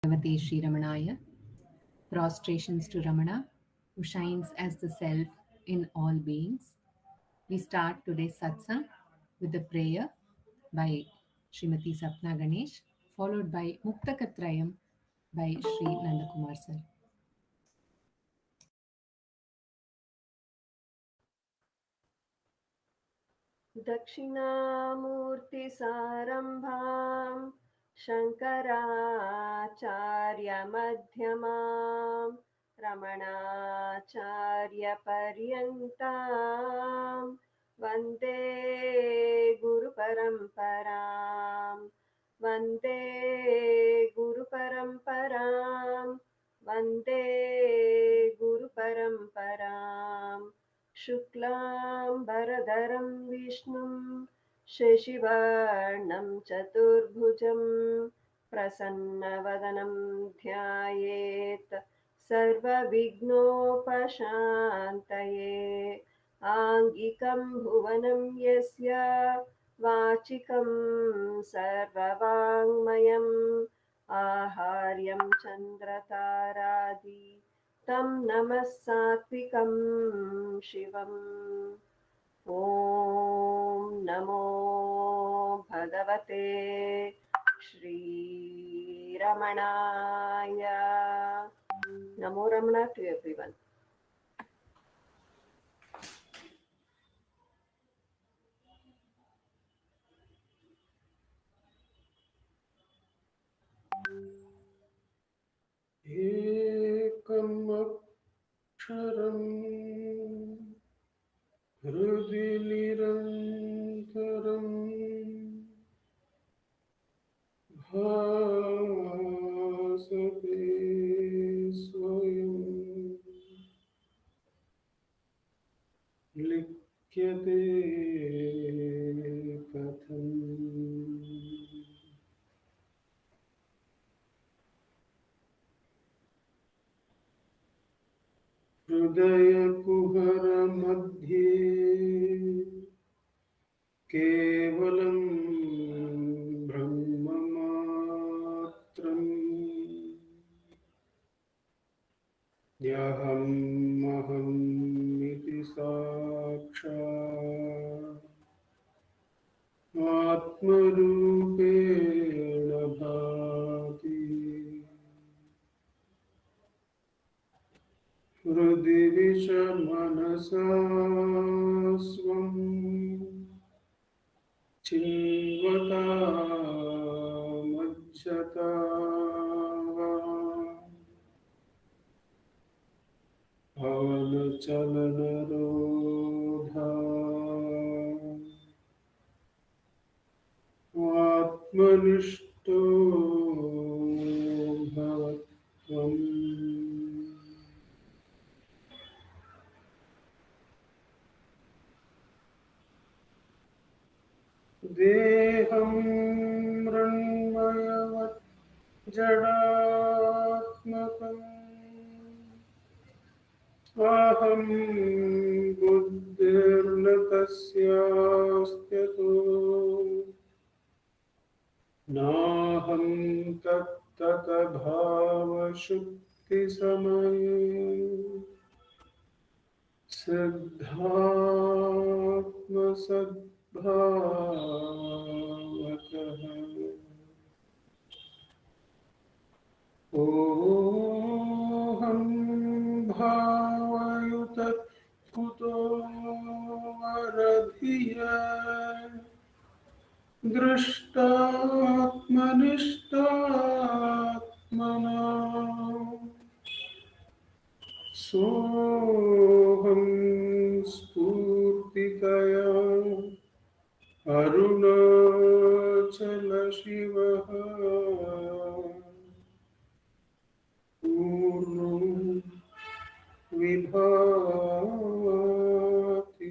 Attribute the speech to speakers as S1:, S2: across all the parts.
S1: Revathi Sri Ramanaya, prostrations to Ramana, who shines as the self in all beings. We start today's satsang with a prayer by Srimati Sapna Ganesh, followed by Muktakatrayam by Sri Nandakumar Sir.
S2: दक्षिणामूर्तिसारम्भां शङ्कराचार्यमध्यमां रमणाचार्यपर्यन्तां वन्दे गुरुपरम्परां वन्दे गुरुपरम्परां वन्दे गुरुपरम्पराम् शुक्लाम्बरधरं विष्णुं शशिवर्णं चतुर्भुजं प्रसन्नवदनं ध्यायेत् सर्वविघ्नोपशान्तये आङ्गिकं भुवनं यस्य वाचिकं सर्ववाङ्मयम् आहार्यं चन्द्रतारादि तं नमः सात्विकं शिवम् ॐ नमो भगवते श्रीरमणाय नमो रमणा to everyone.
S3: एकम् अक्षरम् हृदि निरन्तरम् भासते स्वयं लिख्यते कथम् हृदयकुहर मध्ये केवलं ब्रह्ममात्रम् ह्यहमहमिति साक्षात् आत्मरूपेण भाति हृदि विषमनसा स्वं चिन्वता मज्जता पवनचलनरोधा आत्मनिष्ठो भवत्वम् देहं मृण्मयवत् जडात्मकम् अहं बुद्धिर्न तस्यास्त्यतो नाहं तत्ततभावशुद्धिसमये सिद्धात्मसद्भावतः ओहं भावयुतः कुतो वरधिया दृष्टात्मनिष्टात्मना सोऽहं स्फूर्तितया अरुणाचलशिवः पूर्णो विभाति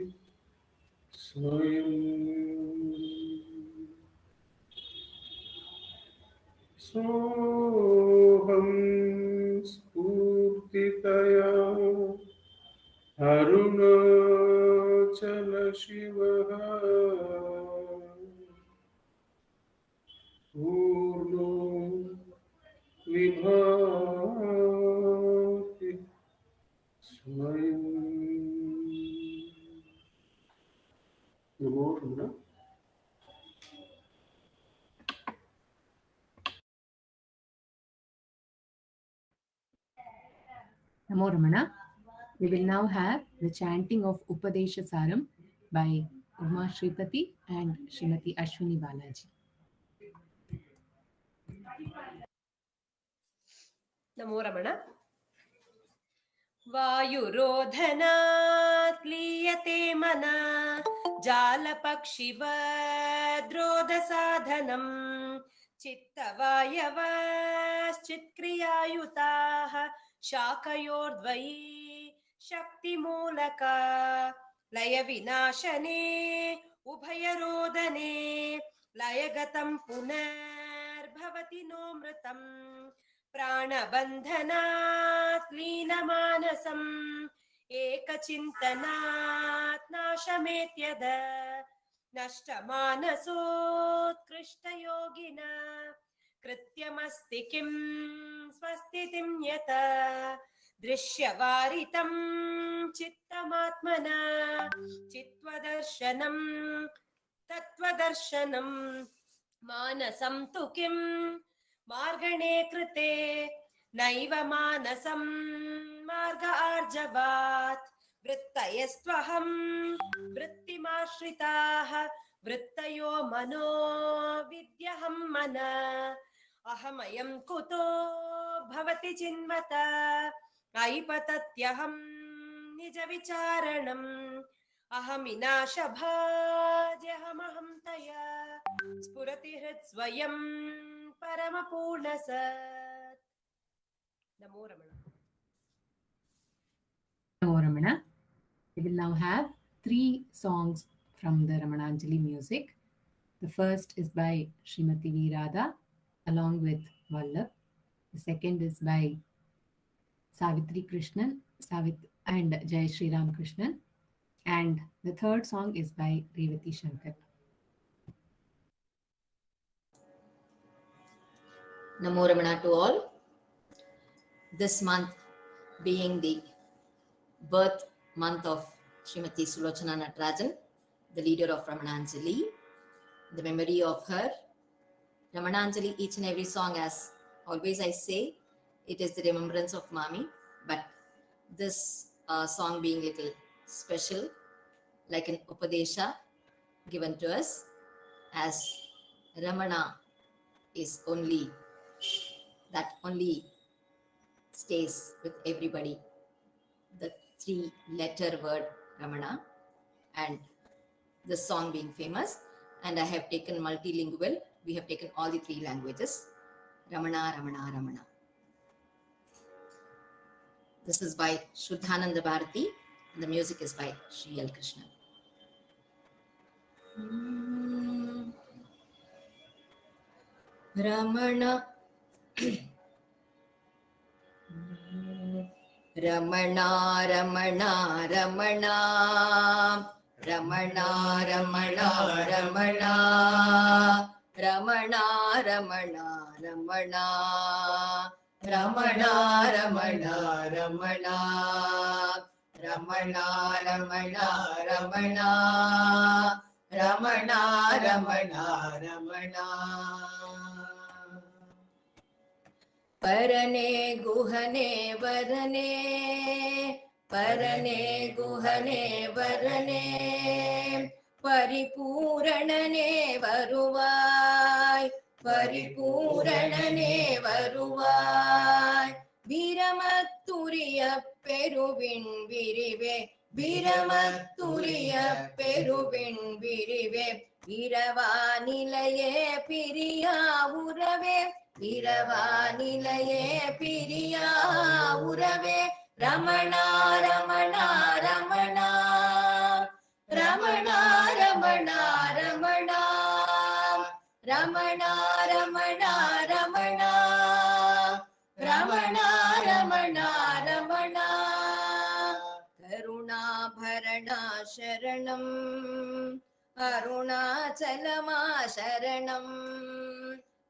S3: स्वयं सोऽहं स्फूर्तितया अरुणाचलशिवः पूर्णो विभाति revathi swayam. Namo Ramana.
S1: Namo Ramana. We will now have the chanting of Upadesha Saram by Uma Shripati and Srimati Ashwini Balaji.
S2: Namo Ramana. वायुरोधनात् क्लियते मना जालपक्षिवद्रोधसाधनम् चित्तवायवश्चित्क्रियायुताः शाखयोर्द्वयी शक्तिमूलका लयविनाशने उभयरोदने लयगतं पुनर्भवति नोऽमृतम् प्राणबन्धनात् लीनमानसम् एकचिन्तनात् नाशमेत्यद नष्टमानसोत्कृष्टयोगिना कृत्यमस्ति किं स्वस्तितिं यत दृश्यवारितं चित्तमात्मना चित्वदर्शनं तत्त्वदर्शनं मानसं तु किं मार्गणे कृते नैव मानसं मार्ग आर्जवात् वृत्तयस्त्वहं वृत्तिमाश्रिताः वृत्तयो मनो विद्यहं मन अहमयं कुतो भवति चिन्मत ऐपतत्यहं निजविचारणम् अहमिनाशभाजहमहं तया स्फुरति हृत्स्वयं परमपूर्णसत्. नमो रमण.
S1: Namo Ramana. We will now have 3 songs from the Ramananjali music. The first is by Srimati V. Radha along with Vallabh. The second is by Savitri Krishnan and Jai Shri Ram Krishnan. And the third song is by Revathi Shankar.
S4: Namo Ramana to all. This month being the birth month of Srimati Sulochana Natarajan, the leader of Ramananjali, the memory of her. Ramananjali, each and every song, as always I say, it is the remembrance of Mami, but this song being little special, like an Upadesha given to us, as Ramana is only stays with everybody, the 3-letter word Ramana, and the song being famous. And I have taken multilingual. We have taken all the 3 languages. Ramana, Ramana, Ramana. This is by Shuddhananda Bharati, and the music is by Sri L. Krishnan. Ramana. Ramana, Ramana, Ramana, Ramana, Ramana, Ramana, Ramana, Ramana, Ramana, Ramana, Ramana, Ramana, Ramana, Ramana, Ramana, Ramana, Ramana, Ramana. परने गुहने वरने परने गुहने वरने परिपूरणने वरुवाय परिपूरणने वरुवाय विरमत्तुरिय पेरुविन् विरिवे विरमत्तुरिय पेरुविन् विरिवे இரவானிலையே பிரியா உறவே இரவானிலையே பிரியா உறவே ரமணா ரமணா ரமணா ரமணா ரமணா ரமணா ரமணா ரமணா ரமணா ரமணா ரமணா ரமணா கருணாபரணா சரணம் அருணாச்சலமா சரணம்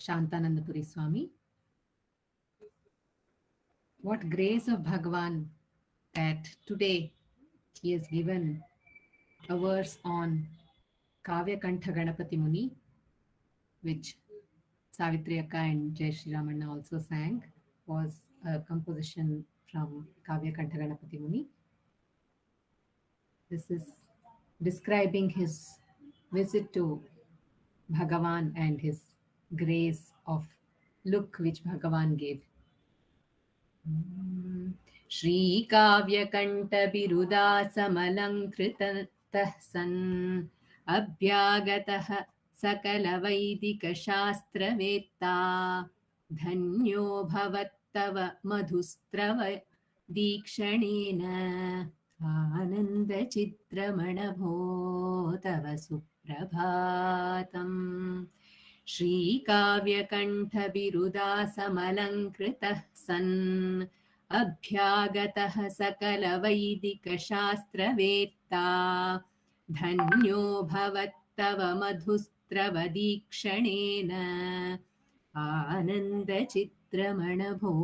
S1: Shantanandapuri Swami. What grace of Bhagavan that today he has given a verse on Kavya Kantha Ganapati Muni, which Savitri Akka and Jai Shri Ramana also sang, was a composition from Kavya Kantha Ganapati Muni. This is describing his visit to Bhagavan and his grace of look which Bhagavan gave. श्रीकाव्यकण्ठबिरुदासमलङ्कृतः सन् अभ्यागतः सकलवैदिकशास्त्रवेत्ता धन्यो भवत्तव मधुस्त्रव दीक्षणेन आनन्दचित्रमणभो तव सुप्रभातम् श्रीकाव्यकण्ठबिरुदासमलङ्कृतः सन् अभ्यागतः सकलवैदिकशास्त्रवेत्ता धन्यो भवत्तव मधुस्त्रवदीक्षणेन आनन्दचित्रमणभो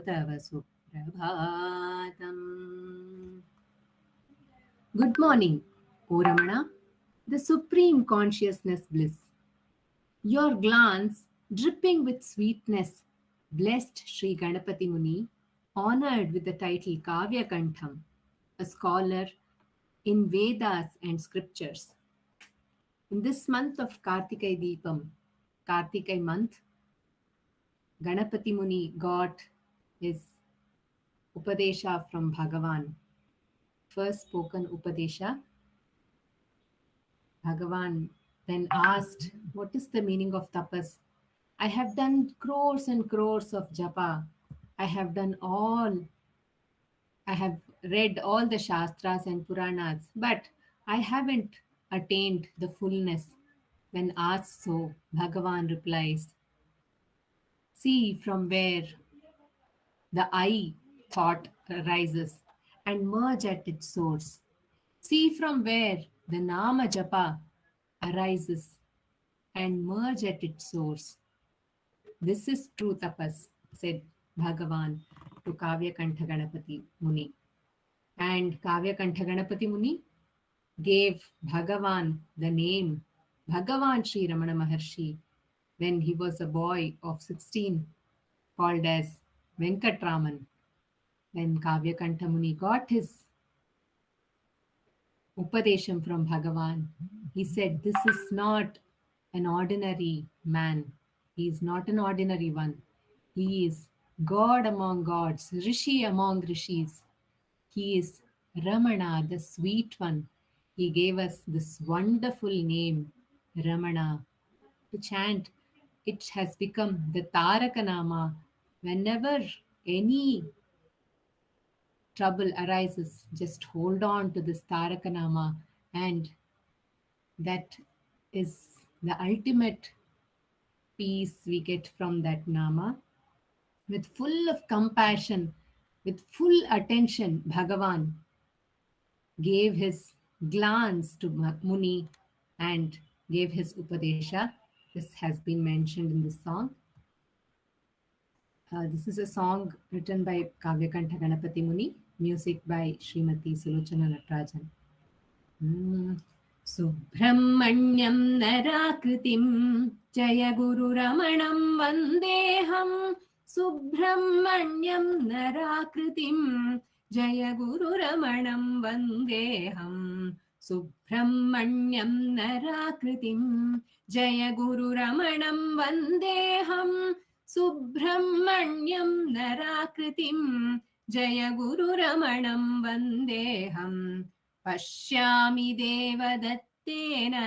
S1: तव सुप्रभातम्. Good morning, O Ramana, the supreme consciousness bliss. Your glance, dripping with sweetness, blessed Sri Ganapati Muni, honored with the title Kavya Kantham, a scholar in Vedas and scriptures. In this month of Kartikai Deepam, Kartikai month, Ganapati Muni got his Upadesha from Bhagavan. First spoken Upadesha. Bhagavan then asked, what is the meaning of tapas? I have done crores and crores of japa. I have read all the Shastras and Puranas, but I haven't attained the fullness. When asked so, Bhagavan replies, see from where the I thought arises and merge at its source. See from where the Nama Japa arises and merge at its source. This is true tapas, said Bhagavan to Kavya Kantha Ganapati Muni. And Kavya Kantha Ganapati Muni gave Bhagavan the name Bhagavan Sri Ramana Maharshi when he was a boy of 16, called as Venkatraman. When Kavya Kantha Muni got his Upadesham from Bhagavan, he said, this is not an ordinary man. He is not an ordinary one. He is God among gods, Rishi among rishis. He is Ramana, the sweet one. He gave us this wonderful name, Ramana. To chant, it has become the Taraka Nama. Whenever any trouble arises, just hold on to this Taraka Nama, and that is the ultimate peace we get from that Nama. With full of compassion, with full attention, Bhagavan gave his glance to Muni and gave his Upadesha. This has been mentioned in this song. This is a song written by Kavya Kantha Ganapati Muni, music by Srimati Sulochana Natarajan. Subramanyam Narakritim Jaya Guru Ramanam Vandeham. Subramanyam Narakritim Jaya Guru Ramanam Vandeham. Subramanyam Narakritim Jaya Guru Ramanam Vandeham. Subramanyam Narakritim Jaya Guru Ramanam Vandeham. Pashyami Devadattena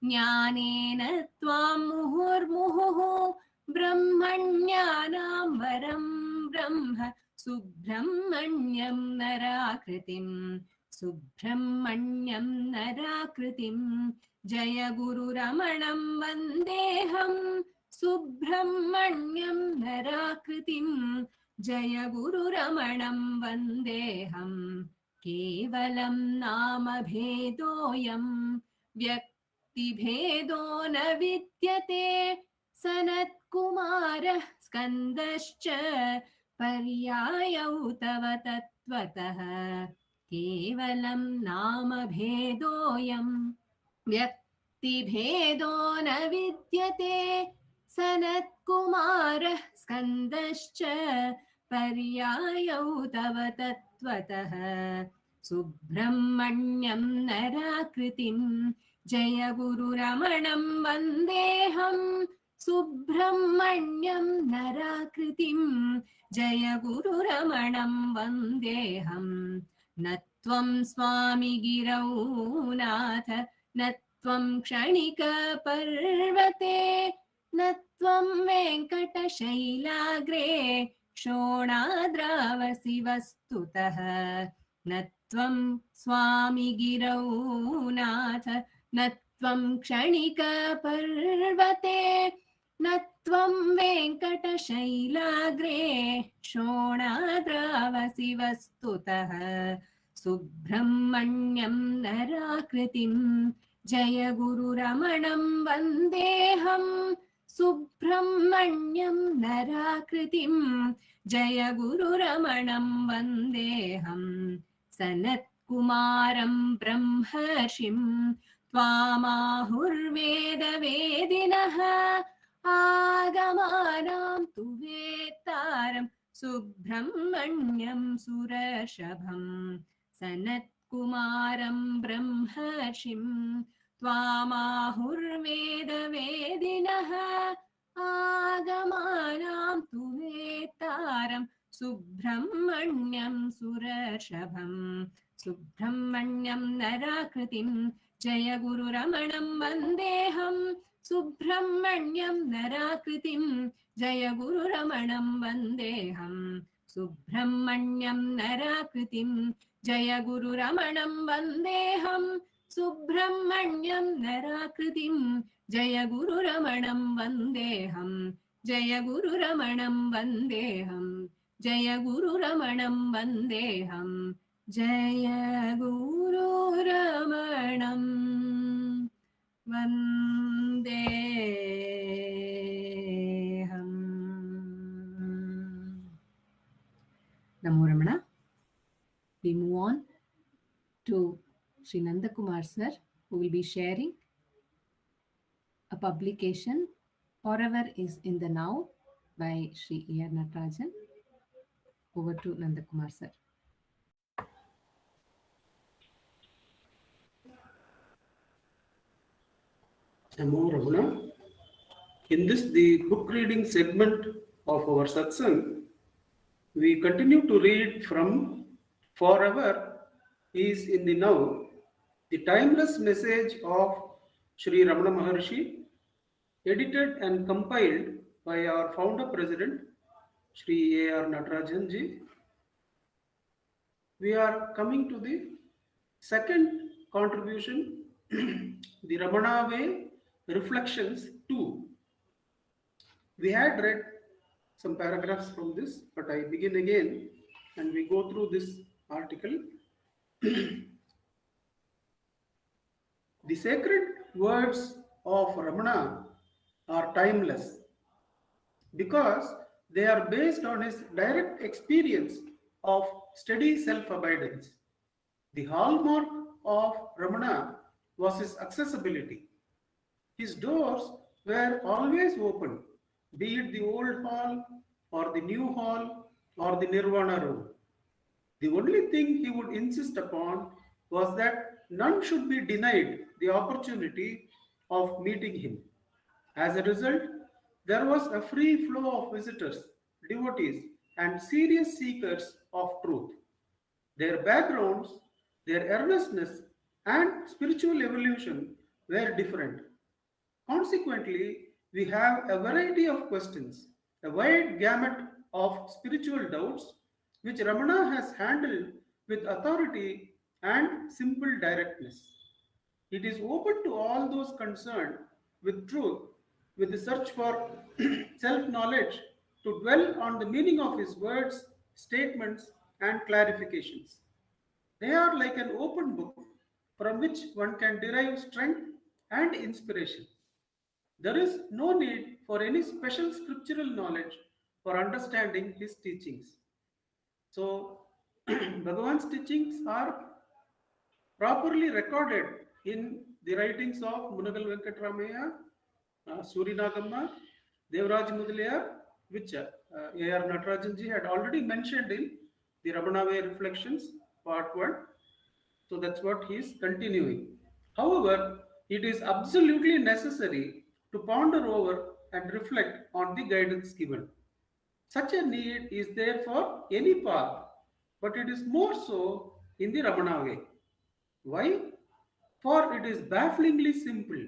S1: Jnanena Tvam Muhurmuhu Brahmanyanam Varam Brahma. Subramanyam Narakritim. Subramanyam Narakritim Jaya Guru Ramanam Vandeham. Subramanyam Narakritim Jaya Guru Ramanam Vandeham. Kevalam Nama Bhedoyam Vyakti Bhedo na Vidyate सनत्कुमारः स्कन्दश्च पर्यायौ तव तत्त्वतः केवलं नामभेदोऽयं व्यक्तिभेदो न विद्यते सनत्कुमारः स्कन्दश्च पर्यायौ तव तत्त्वतः सुब्रह्मण्यं नराकृतिं जय गुरुरमणं वन्देऽहम् सुब्रह्मण्यं नराकृतिं जय गुरुरमणं वन्देऽहम् न त्वं स्वामि गिरौ नाथ न त्वं क्षणिकपर्वते न त्वं वेङ्कटशैलाग्रे शोणाद्रावसि वस्तुतः न त्वं स्वामि गिरौ नाथ न त्वं क्षणिकपर्वते न त्वं वेङ्कटशैलाग्रे शोणाद्रावसि वस्तुतः सुब्रह्मण्यं नराकृतिं जय गुरुरमणं वन्देऽहम् सुब्रह्मण्यं नराकृतिं जय गुरुरमणं वन्देऽहम् सनत्कुमारं ब्रह्मर्षिं त्वामाहुर्वेदवेदिनः आगमानां तु वेत्तारं सुब्रह्मण्यं सुरर्षभम् सनत्कुमारं ब्रह्मर्षिं त्वामाहुर्वेदवेदिनः आगमानां तु वेत्तारं सुब्रह्मण्यं सुरर्षभम् सुब्रह्मण्यं नराकृतिं जय गुरुरमणं वन्देऽहम् सुब्रह्मण्यं नराकृतिं जय गुरुरमणं वन्देऽहम् सुब्रह्मण्यं नराकृतिं जय गुरुरमणं वन्देऽहम् सुब्रह्मण्यं नराकृतिं जय गुरुरमणं वन्देऽहम् जय गुरुरमणं वन्देऽहम् जय गुरुरमणं वन्देऽहम् जय गुरुरमणं वन्देऽहम्. Namo Ramana. We move on to Sri Nandakumar sir, who will be sharing a publication, Forever is in the Now, by Sri E.R. Natarajan. Over to Nandakumar sir.
S3: Namo Ramana. In this, the book reading segment of our Satsangh, we continue to read from Forever is in the Now, the timeless message of Sri Ramana Maharshi, edited and compiled by our founder president, Sri A.R. Natarajan ji. We are coming to the second contribution, the Ramana Way Reflections 2. We had read some paragraphs from this, but I begin again and we go through this article. The sacred words of Ramana are timeless because they are based on his direct experience of steady self-abidance. The hallmark of Ramana was his accessibility. His doors were always open, be it the old hall or the new hall or the Nirvana room. The only thing he would insist upon was that none should be denied the opportunity of meeting him. As a result, there was a free flow of visitors, devotees, and serious seekers of truth. Their backgrounds, their earnestness, and spiritual evolution were different. Consequently, we have a variety of questions, a wide gamut of spiritual doubts, which Ramana has handled with authority and simple directness. It is open to all those concerned with truth, with the search for self-knowledge, to dwell on the meaning of his words, statements, and clarifications. They are like an open book from which one can derive strength and inspiration. There is no need for any special scriptural knowledge for understanding his teachings. So, Bhagavan's teachings are properly recorded in the writings of Munagal Venkatramaya, Surinagamma, Devraj Mudaliar, which A.R. Natarajanji had already mentioned in the Ramanave Reflections, Part 1. So that's what he is continuing. However, it is absolutely necessary to ponder over and reflect on the guidance given. Such a need is there for any path, but it is more so in the Ramana way. Why? For it is bafflingly simple,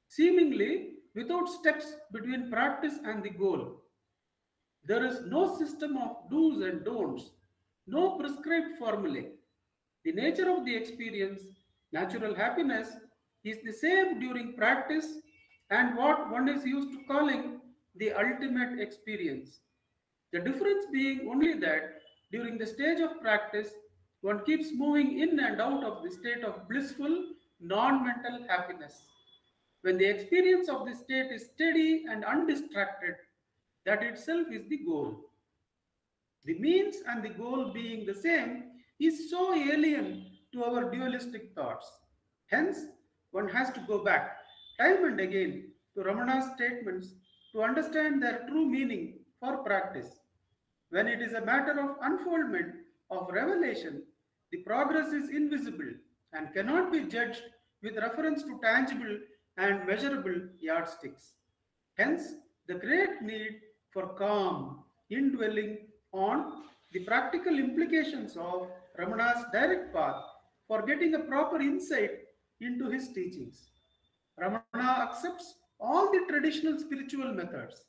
S3: seemingly without steps between practice and the goal. There is no system of do's and don'ts, no prescribed formulae. The nature of the experience, natural happiness, is the same during practice and what one is used to calling the ultimate experience. The difference being only that during the stage of practice, one keeps moving in and out of the state of blissful, non mental happiness. When the experience of the state is steady and undistracted, that itself is the goal. The means and the goal being the same is so alien to our dualistic thoughts. Hence, one has to go back time and again to Ramana's statements to understand their true meaning for practice. When it is a matter of unfoldment, of revelation, the progress is invisible and cannot be judged with reference to tangible and measurable yardsticks. Hence, the great need for calm, indwelling on the practical implications of Ramana's direct path for getting a proper insight into his teachings. Ramana accepts all the traditional spiritual methods.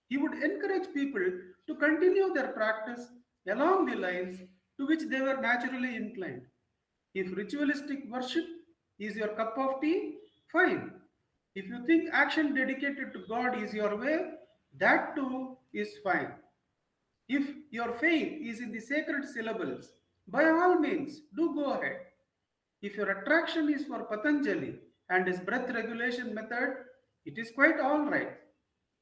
S3: He would encourage people to continue their practice along the lines to which they were naturally inclined. If ritualistic worship is your cup of tea, fine. If you think action dedicated to God is your way, that too is fine. If your faith is in the sacred syllables, by all means, do go ahead. If your attraction is for Patanjali and his breath regulation method, it is quite all right.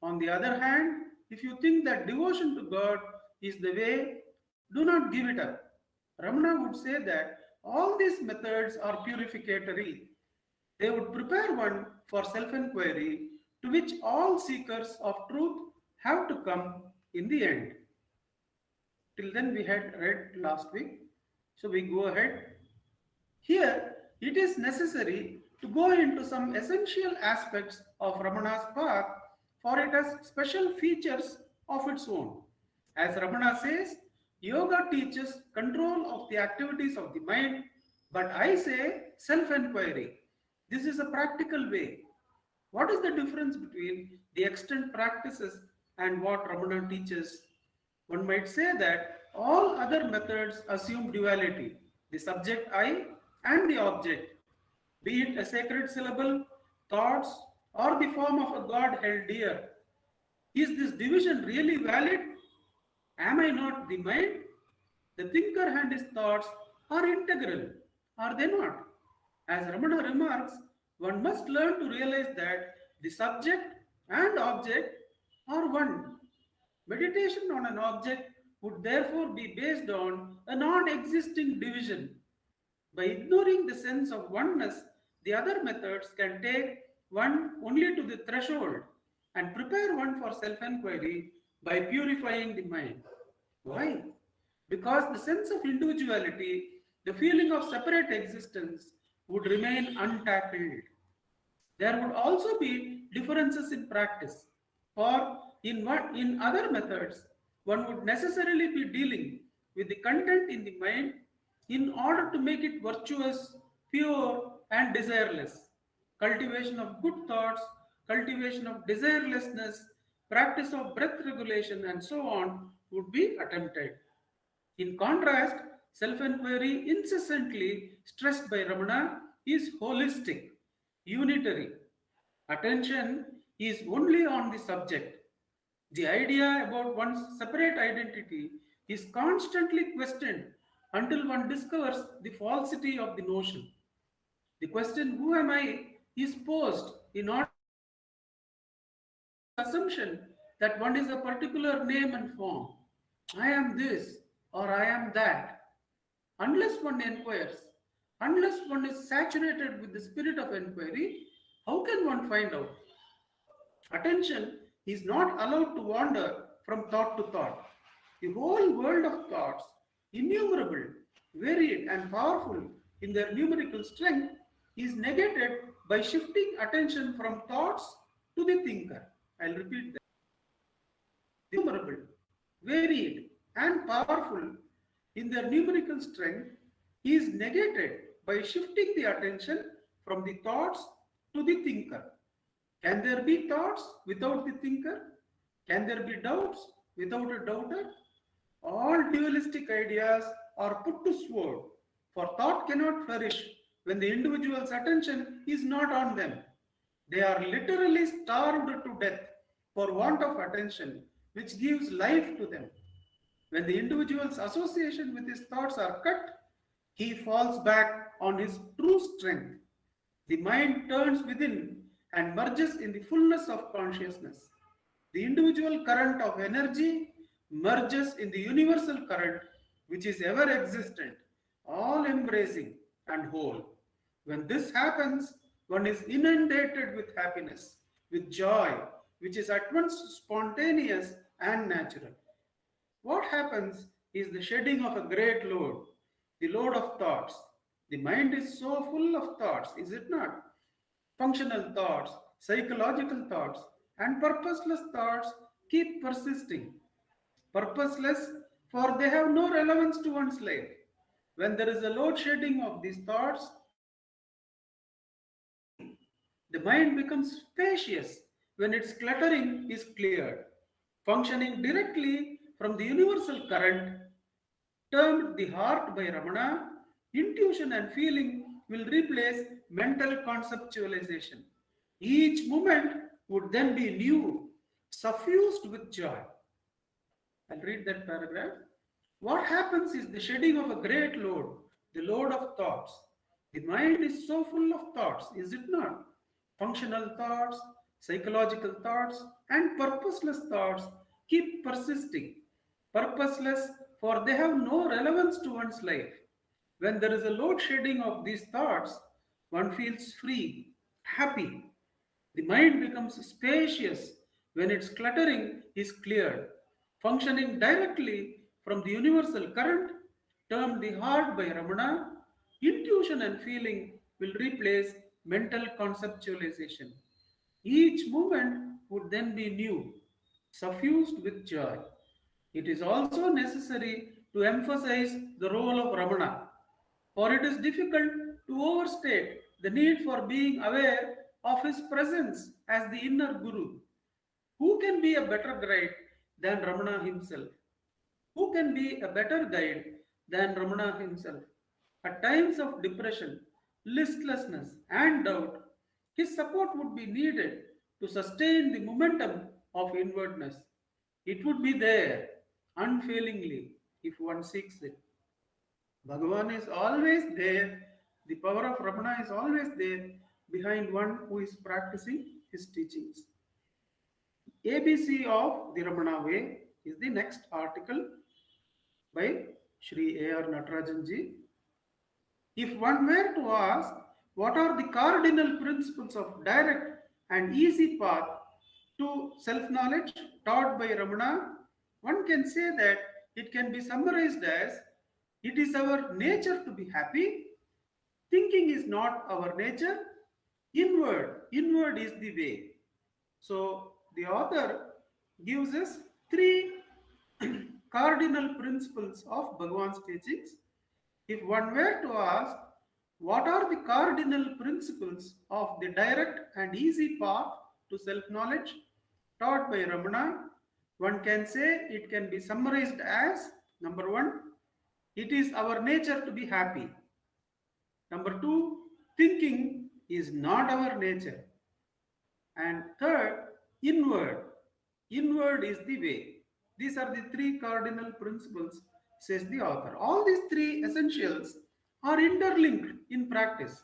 S3: On the other hand, if you think that devotion to God is the way, do not give it up. Ramana would say that all these methods are purificatory. They would prepare one for self inquiry, to which all seekers of truth have to come in the end. Till then, we had read last week. So we go ahead. Here, it is necessary to go into some essential aspects of Ramana's path, for it has special features of its own. As Ramana says, yoga teaches control of the activities of the mind, but I say self-inquiry. This is a practical way. What is the difference between the extant practices and what Ramana teaches? One might say that all other methods assume duality, the subject I and the object, be it a sacred syllable, thoughts, or the form of a god held dear. Is this division really valid? Am I not the mind? The thinker and his thoughts are integral, are they not? As Ramana remarks, one must learn to realize that the subject and object are one. Meditation on an object would therefore be based on a non existing division. By ignoring the sense of oneness, the other methods can take one only to the threshold and prepare one for self inquiry by purifying the mind. Why? Because the sense of individuality, the feeling of separate existence, would remain untackled. There would also be differences in practice, for in other methods, one would necessarily be dealing with the content in the mind in order to make it virtuous, pure, and desireless. Cultivation of good thoughts, cultivation of desirelessness, practice of breath regulation, and so on would be attempted. In contrast, self-inquiry incessantly stressed by Ramana is holistic, unitary. Attention is only on the subject. The idea about one's separate identity is constantly questioned until one discovers the falsity of the notion. The question, who am I, is posed in order to assemble assumption that one is a particular name and form. I am this or I am that. Unless one inquires, unless one is saturated with the spirit of inquiry, how can one find out? Attention is not allowed to wander from thought to thought. The whole world of thoughts, innumerable, varied, and powerful in their numerical strength, is negated by shifting attention from thoughts to the thinker. I'll repeat that. Innumerable, varied, and powerful in their numerical strength is negated by shifting the attention from the thoughts to the thinker. Can there be thoughts without the thinker? Can there be doubts without a doubter? All dualistic ideas are put to sword, for thought cannot flourish when the individual's attention is not on them. They are literally starved to death for want of attention, which gives life to them. When the individual's association with his thoughts are cut, he falls back on his true strength. The mind turns within and merges in the fullness of consciousness. The individual current of energy merges in the universal current, which is ever existent, all embracing and whole. When this happens, one is inundated with happiness, with joy, which is at once spontaneous and natural. What happens is the shedding of a great load, the load of thoughts. The mind is so full of thoughts, is it not? Functional thoughts, psychological thoughts, and purposeless thoughts keep persisting. Purposeless, for they have no relevance to one's life. When there is a load shedding of these thoughts, the mind becomes spacious when its cluttering is cleared. Functioning directly from the universal current, termed the heart by Ramana, intuition and feeling will replace mental conceptualization. Each moment would then be new, suffused with joy. I'll read that paragraph. What happens is the shedding of a great load, the load of thoughts. The mind is so full of thoughts, is it not? Functional thoughts, psychological thoughts, and purposeless thoughts keep persisting. Purposeless, for they have no relevance to one's life. When there is a load shedding of these thoughts, one feels free, happy. The mind becomes spacious when its cluttering is cleared. Functioning directly from the universal current, termed the heart by Ramana, intuition and feeling will replace mental conceptualization. Each moment would then be new, suffused with joy. It is also necessary to emphasize the role of Ramana, for it is difficult to overstate the need for being aware of his presence as the inner Guru. Who can be a better guide than Ramana himself? Who can be a better guide than Ramana himself? At times of depression, listlessness, and doubt, his support would be needed to sustain the momentum of inwardness. It would be there unfailingly if one seeks it. Bhagavan is always there. The power of Ramana is always there behind one who is practicing his teachings. ABC of the Ramana Way is the next article by Sri A.R. Natarajanji. If one were to ask what are the cardinal principles of direct and easy path to self-knowledge taught by Ramana, one can say that it can be summarized as it is our nature to be happy. Thinking is not our nature. Inward is the way. So the author gives us three cardinal principles of Bhagavan's teachings. If one were to ask what are the cardinal principles of the direct and easy path to self-knowledge taught by Ramana, one can say it can be summarized as number one, it is our nature to be happy. Number two, thinking is not our nature. And third, inward is the way. These are the three cardinal principles, says the author. All these three essentials are interlinked in practice,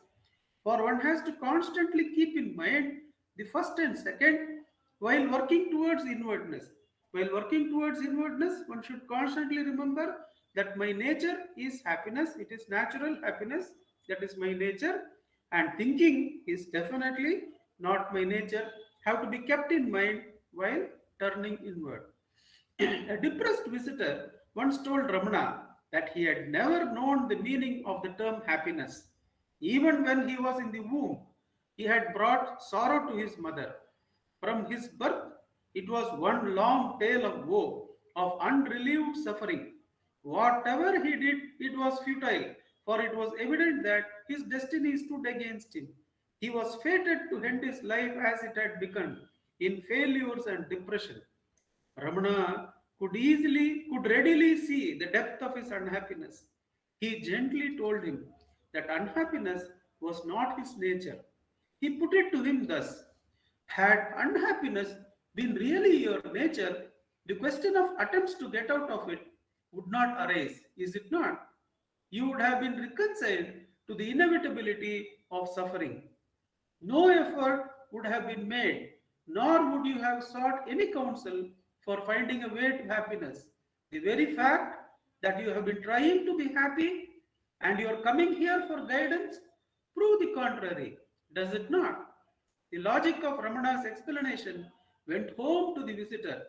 S3: for one has to constantly keep in mind the first and second while working towards inwardness. While working towards inwardness, one should constantly remember that my nature is happiness, it is natural happiness, that is my nature, and thinking is definitely not my nature, have to be kept in mind while turning inward. A depressed visitor once told Ramana that he had never known the meaning of the term happiness. Even when he was in the womb, he had brought sorrow to his mother. From his birth, it was one long tale of woe, of unrelieved suffering. Whatever he did, it was futile, for it was evident that his destiny stood against him. He was fated to end his life as it had begun, in failures and depression. Ramana could readily see the depth of his unhappiness. He gently told him that unhappiness was not his nature. He put it to him thus: had unhappiness been really your nature, the question of attempts to get out of it would not arise, is it not? You would have been reconciled to the inevitability of suffering. No effort would have been made, nor would you have sought any counsel for finding a way to happiness. The very fact that you have been trying to be happy and you are coming here for guidance prove the contrary, does it not? The logic of Ramana's explanation went home to the visitor,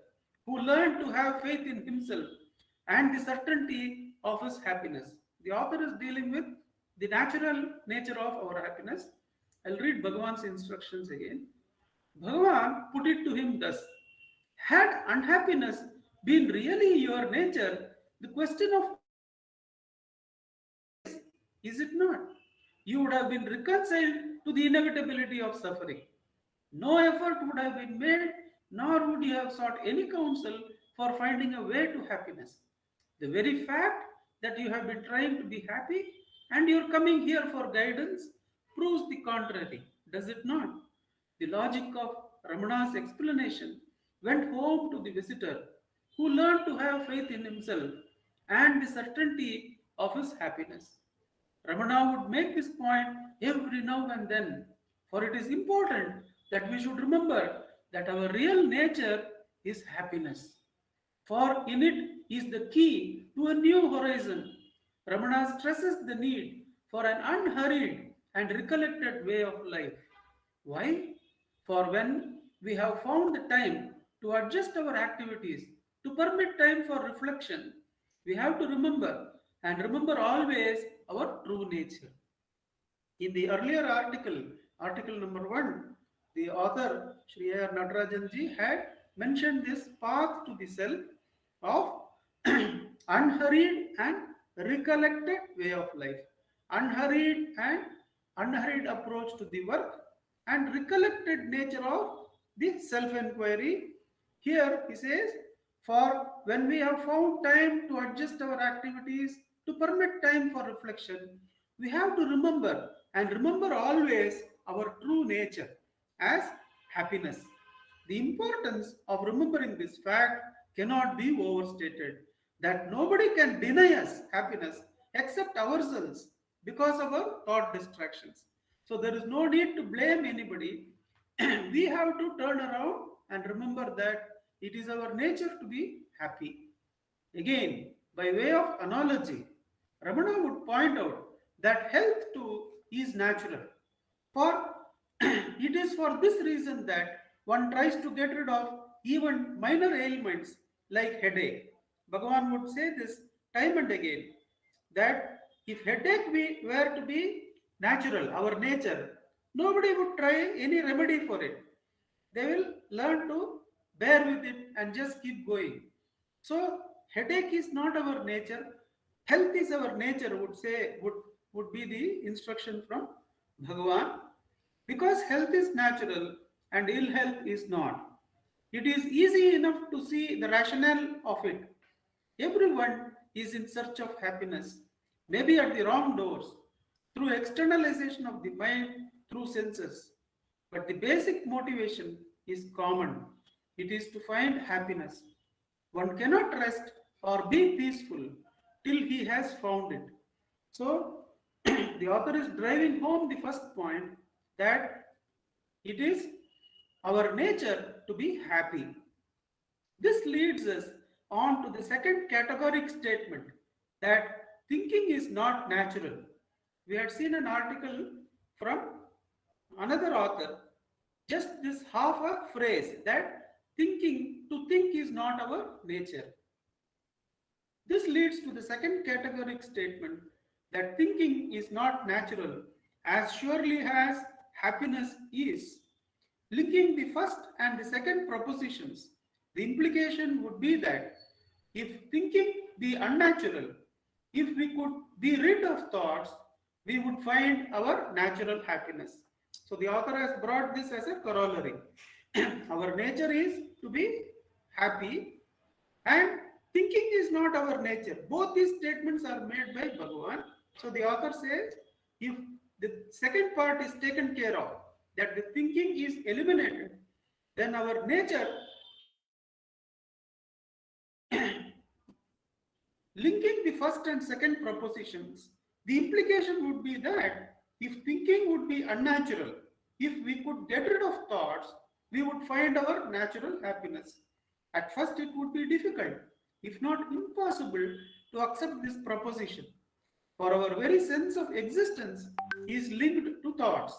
S3: who learned to have faith in himself and the certainty of his happiness. The author is dealing with the natural nature of our happiness. I'll read Bhagavan's instructions again. Bhagavan put it to him thus: had unhappiness been really your nature, the question of is it not? You would have been reconciled to the inevitability of suffering. No effort would have been made, nor would you have sought any counsel for finding a way to happiness. The very fact that you have been trying to be happy and you are coming here for guidance proves the contrary, does it not? The logic of Ramana's explanation went home to the visitor, who learned to have faith in himself and the certainty of his happiness. Ramana would make this point every now and then, for it is important that we should remember that our real nature is happiness, for in it is the key to a new horizon. Ramana stresses the need for an unhurried and recollected way of life. Why? For when we have found the time to adjust our activities, to permit time for reflection, we have to remember and remember always our true nature. In the earlier article, article number 1, the author Sri A. R. Natarajanji had mentioned this path to the self of unhurried and recollected way of life. Unhurried approach to the work and recollected nature of the self-inquiry. Here he says, for when we have found time to adjust our activities, to permit time for reflection, we have to remember and remember always our true nature as happiness. The importance of remembering this fact cannot be overstated, that nobody can deny us happiness except ourselves because of our thought distractions. So there is no need to blame anybody. We have to turn around and remember that it is our nature to be happy. Again, by way of analogy, Ramana would point out that health too is natural. For it is for this reason that one tries to get rid of even minor ailments like headache. Bhagavan would say this time and again, that if headache were to be natural, our nature, nobody would try any remedy for it. They will learn to bear with it and just keep going. So headache is not our nature. Health is our nature, would be the instruction from Bhagavan. Because health is natural and ill health is not. It is easy enough to see the rationale of it. Everyone is in search of happiness, maybe at the wrong doors, through externalization of the mind, through senses. But the basic motivation is common. It is to find happiness. One cannot rest or be peaceful till he has found it. So, the author is driving home the first point, that it is our nature to be happy. This leads us on to the second categoric statement that thinking is not natural. We had seen an article from another author, just this half a phrase that to think is not our nature. This leads to the second categoric statement that thinking is not natural as surely as happiness is. Linking the first and the second propositions, the implication would be that if thinking be unnatural, if we could be rid of thoughts, we would find our natural happiness. So the author has brought this as a corollary. Our nature is to be happy, and thinking is not our nature. Both these statements are made by Bhagavan. So the author says, if the second part is taken care of, that the thinking is eliminated, then our nature, linking the first and second propositions, the implication would be that if thinking would be unnatural, if we could get rid of thoughts, we would find our natural happiness. At first, it would be difficult, if not impossible, to accept this proposition. For our very sense of existence is linked to thoughts.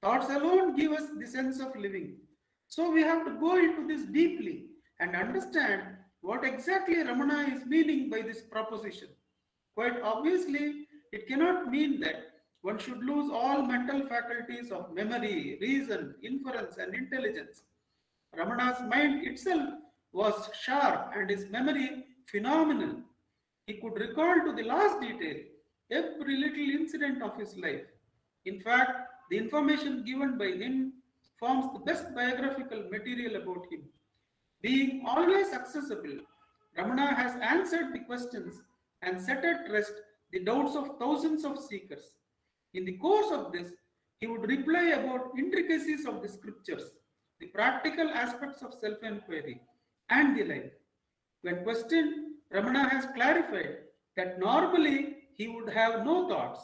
S3: Thoughts alone give us the sense of living. So we have to go into this deeply and understand what exactly Ramana is meaning by this proposition. Quite obviously, it cannot mean that one should lose all mental faculties of memory, reason, inference, and intelligence. Ramana's mind itself was sharp and his memory phenomenal. He could recall to the last detail every little incident of his life. In fact, the information given by him forms the best biographical material about him. Being always accessible, Ramana has answered the questions and set at rest the doubts of thousands of seekers. In the course of this, he would reply about intricacies of the scriptures, the practical aspects of self-inquiry, and the like. When questioned, Ramana has clarified that normally he would have no thoughts,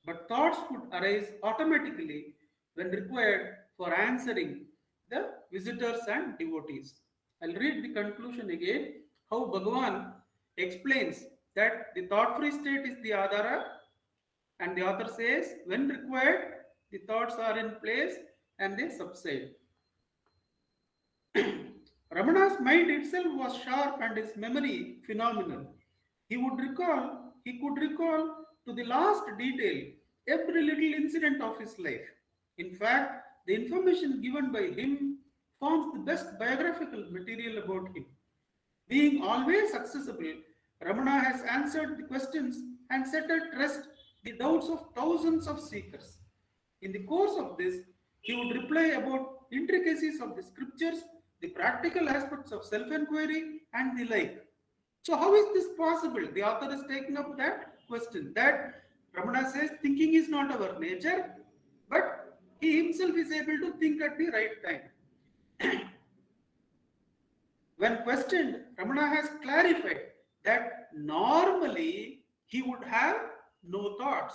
S3: but thoughts would arise automatically when required for answering the visitors and devotees. I'll read the conclusion again, how Bhagavan explains that the thought-free state is the adhara, and the author says, when required, the thoughts are in place and they subside. Ramana's mind itself was sharp and his memory phenomenal. He could recall to the last detail every little incident of his life. In fact, the information given by him forms the best biographical material about him. Being always accessible, Ramana has answered the questions and set at rest the doubts of thousands of seekers. In the course of this, he would reply about intricacies of the scriptures, the practical aspects of self-inquiry, and the like. So how is this possible? The author is taking up that question, that Ramana says thinking is not our nature, but he himself is able to think at the right time. When questioned, Ramana has clarified that normally he would have no thoughts.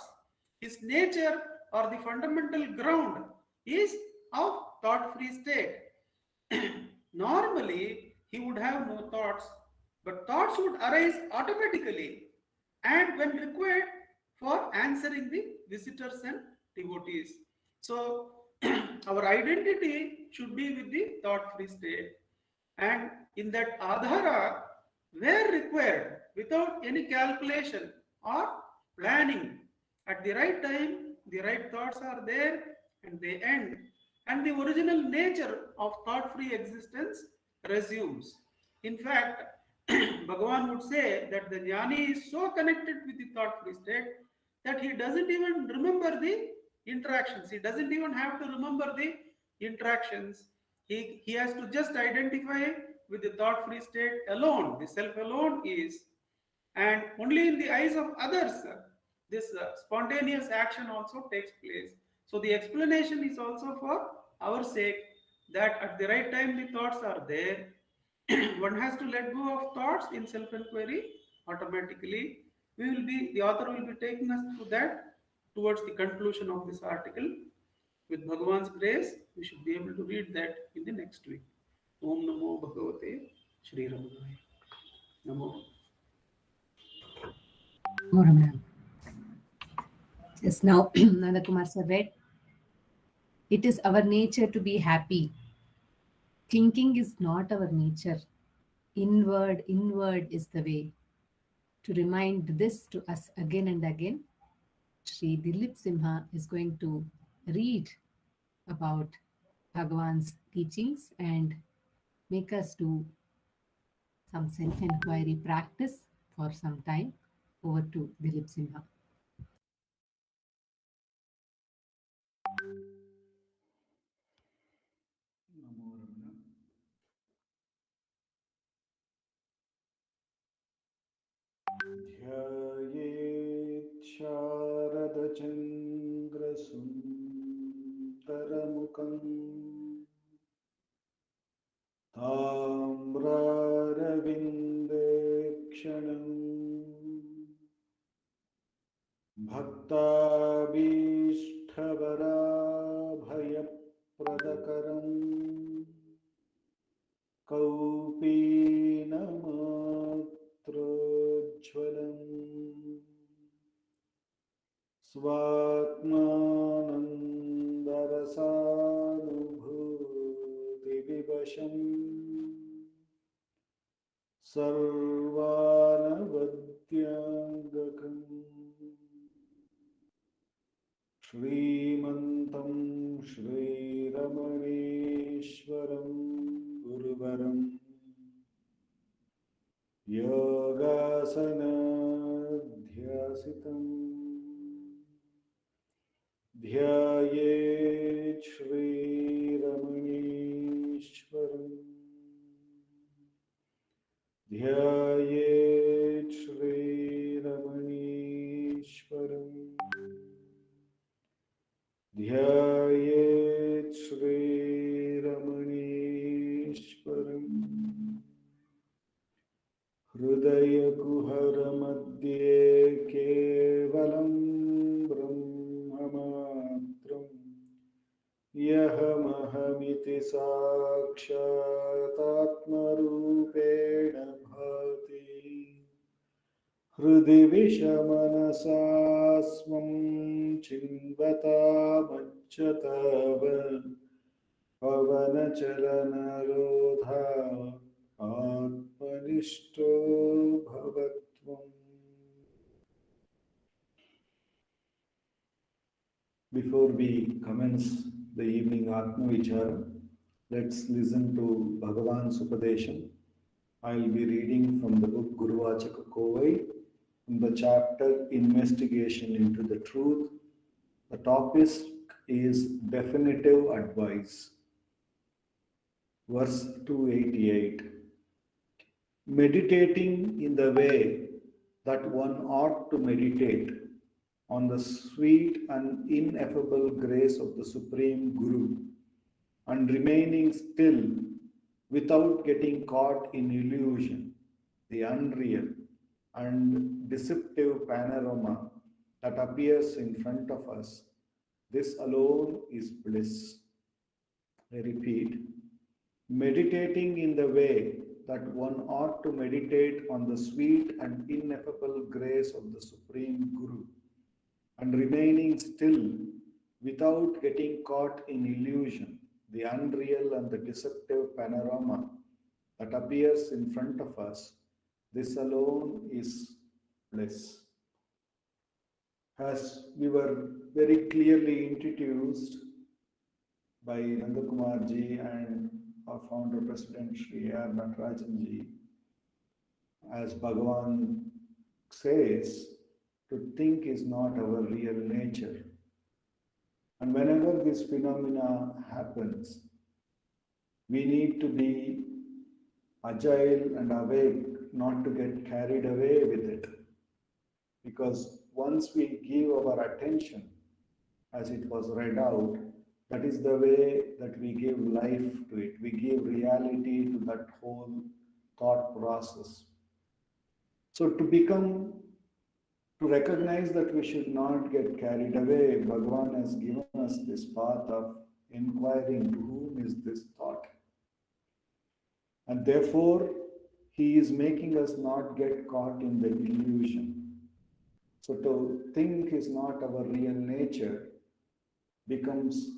S3: His nature or the fundamental ground is of thought-free state. Normally he would have no thoughts, but thoughts would arise automatically and when required for answering the visitors and devotees. So our identity should be with the thought-free state, and in that adhara, where required, without any calculation or planning, at the right time, the right thoughts are there and they end, and the original nature of thought-free existence resumes. In fact, Bhagavan would say that the jnani is so connected with the thought-free state that he doesn't even remember the interactions. He doesn't even have to remember the interactions. He has to just identify with the thought-free state alone. The self alone is, and only in the eyes of others, this spontaneous action also takes place. So the explanation is also for our sake, that at the right time the thoughts are there. One has to let go of thoughts in self-inquiry automatically. The author will be taking us through that towards the conclusion of this article. With Bhagavan's grace, we should be able to read that in the next week. Om Namo Bhagavate Shri Ramanaya. Namo.
S1: Namo Ramana. Yes, now Nanda Kumar sir read. It is our nature to be happy. Thinking is not our nature. Inward is the way. To remind this to us again and again, Sri Dilip Simha is going to read about Bhagavan's teachings and make us do some self-inquiry practice for some time. Over to Dilip Simha.
S5: Namo Ramana. ध्यायेत् शारदचन्द्रसुन्दरमुखम् ताम्रारविन्देक्षणम् भक्ताभीष्टवराभयप्रदकरम् कौपीनमात्रोज्ज्वलम् स्वात्मानन्दरसानुभूतिविवशम् सर्वानवद्याङ्गकम् श्रीमन्तं श्रीरमणेश्वरं गुरुवरं योगासनाध्यासितम् ध्यायेत् श्रीरमणेश्वरम् ध्यायेत् श्रीरमणेश्वरम् ध्यायेत् श्रीरमणेश्वरम् हृदयकुहरमध्ये केवलं ब्रह्ममात्रम् यहमहमिति साक्षातात्मरूपेण भाति हृदि विषमनसा स्वं चिन्वतामच्युतावन् पवनचलनरोधा आत्मनिष्ठो भवत्वम्. Before we commence the evening Atma Vichara, let's listen to Bhagavan's Upadesham. I'll be reading from the book Guru Vachaka Kovai, from the chapter Investigation into the Truth. The topic is Definitive Advice. Verse 288. Meditating in the way that one ought to meditate on the sweet and ineffable grace of the Supreme Guru, and remaining still without getting caught in illusion, the unreal and deceptive panorama that appears in front of us, this alone is bliss. I repeat, meditating in the way that one ought to meditate on the sweet and ineffable grace of the Supreme Guru, and remaining still without getting caught in illusion, the unreal and the deceptive panorama that appears in front of us, this alone is bliss. As we were very clearly introduced by Nandakumarji and our founder President Sri R. Natarajanji, as Bhagavan says, to think is not our real nature. And whenever this phenomena happens, we need to be agile and awake, not to get carried away with it. Because once we give our attention, as it was read out, that is the way that we give life to it. We give reality to that whole thought process. So to become To recognize that we should not get carried away, Bhagavan has given us this path of inquiring to whom is this thought. And therefore, he is making us not get caught in the illusion. So to think is not our real nature becomes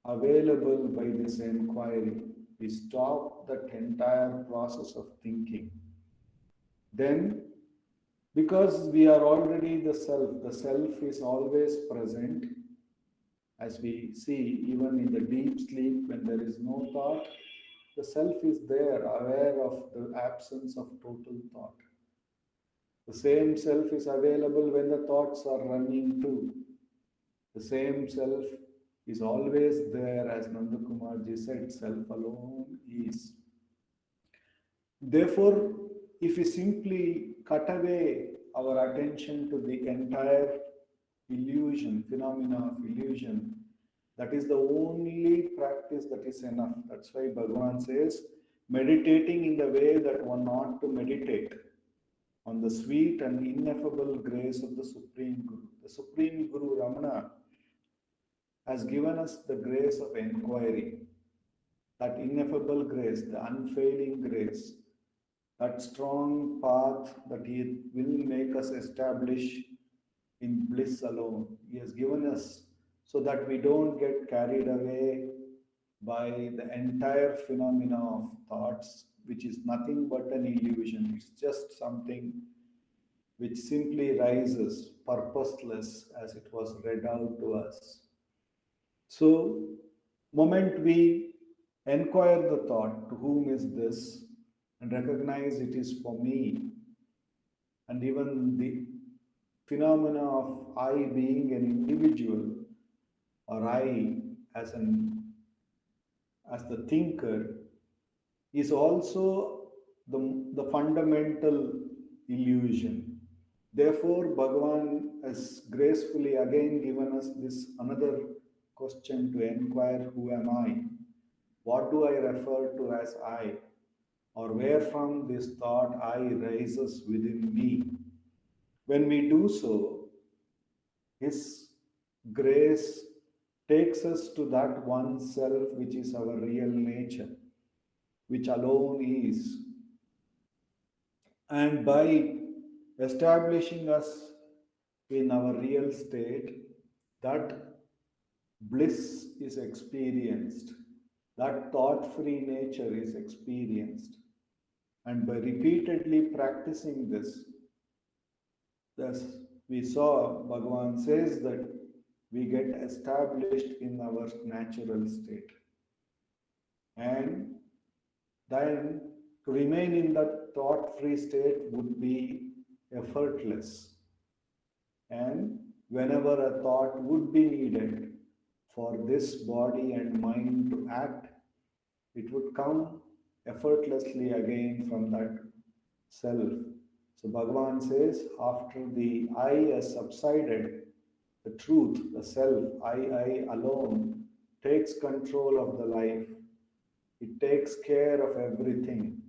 S5: available by this inquiry. We stop that entire process of thinking. Then, because we are already the self is always present. As we see, even in the deep sleep, when there is no thought, the self is there, aware of the absence of total thought. The same self is available when the thoughts are running too. The same self is always there, as Nandakumarji said, self alone is. Therefore, if we simply cut away our attention to the entire illusion, phenomena of illusion, that is the only practice that is enough. That's why Bhagavan says, meditating in the way that one ought to meditate, on the sweet and ineffable grace of the Supreme Guru. The Supreme Guru Ramana has given us the grace of inquiry, that ineffable grace, the unfailing grace, that strong path that he will make us establish in bliss alone. He has given us so that we don't get carried away by the entire phenomena of thoughts, which is nothing but an illusion. It's just something which simply rises purposeless, as it was read out to us. So, moment we inquire the thought, to whom is this, and recognize it is for me, and even the phenomena of I being an individual, or I as the thinker, is also the fundamental illusion. Therefore, Bhagavan has gracefully again given us this another question to inquire, who am I? What do I refer to as I? Or where from this thought I rises within me? When we do so, His grace takes us to that one self which is our real nature, which alone is. And by establishing us in our real state, that bliss is experienced, that thought free nature is experienced. And by repeatedly practicing this, thus we saw Bhagavan says that we get established in our natural state. And then to remain in that thought free state would be effortless. And whenever a thought would be needed for this body and mind to act, it would come effortlessly again from that self. So Bhagavan says, after the I has subsided, the truth, the self, I alone, takes control of the life. It takes care of everything.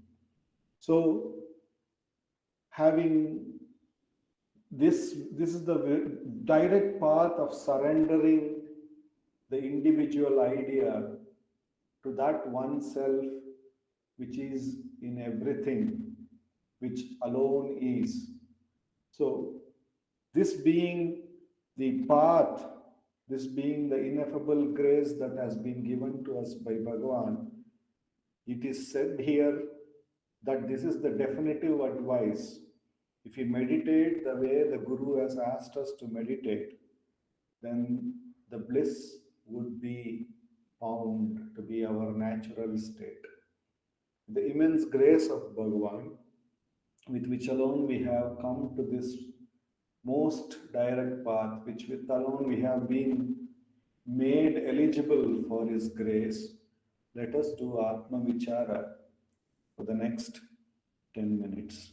S5: So, having this is the direct path of surrendering the individual idea to that one self which is in everything, which alone is. So, this being the path, this being the ineffable grace that has been given to us by Bhagavan, it is said here that this is the definitive advice. If we meditate the way the Guru has asked us to meditate, then the bliss would be found to be our natural state. The immense grace of Bhagavan, with which alone we have come to this most direct path, which with alone we have been made eligible for His grace. Let us do Atma Vichara for the next 10 minutes.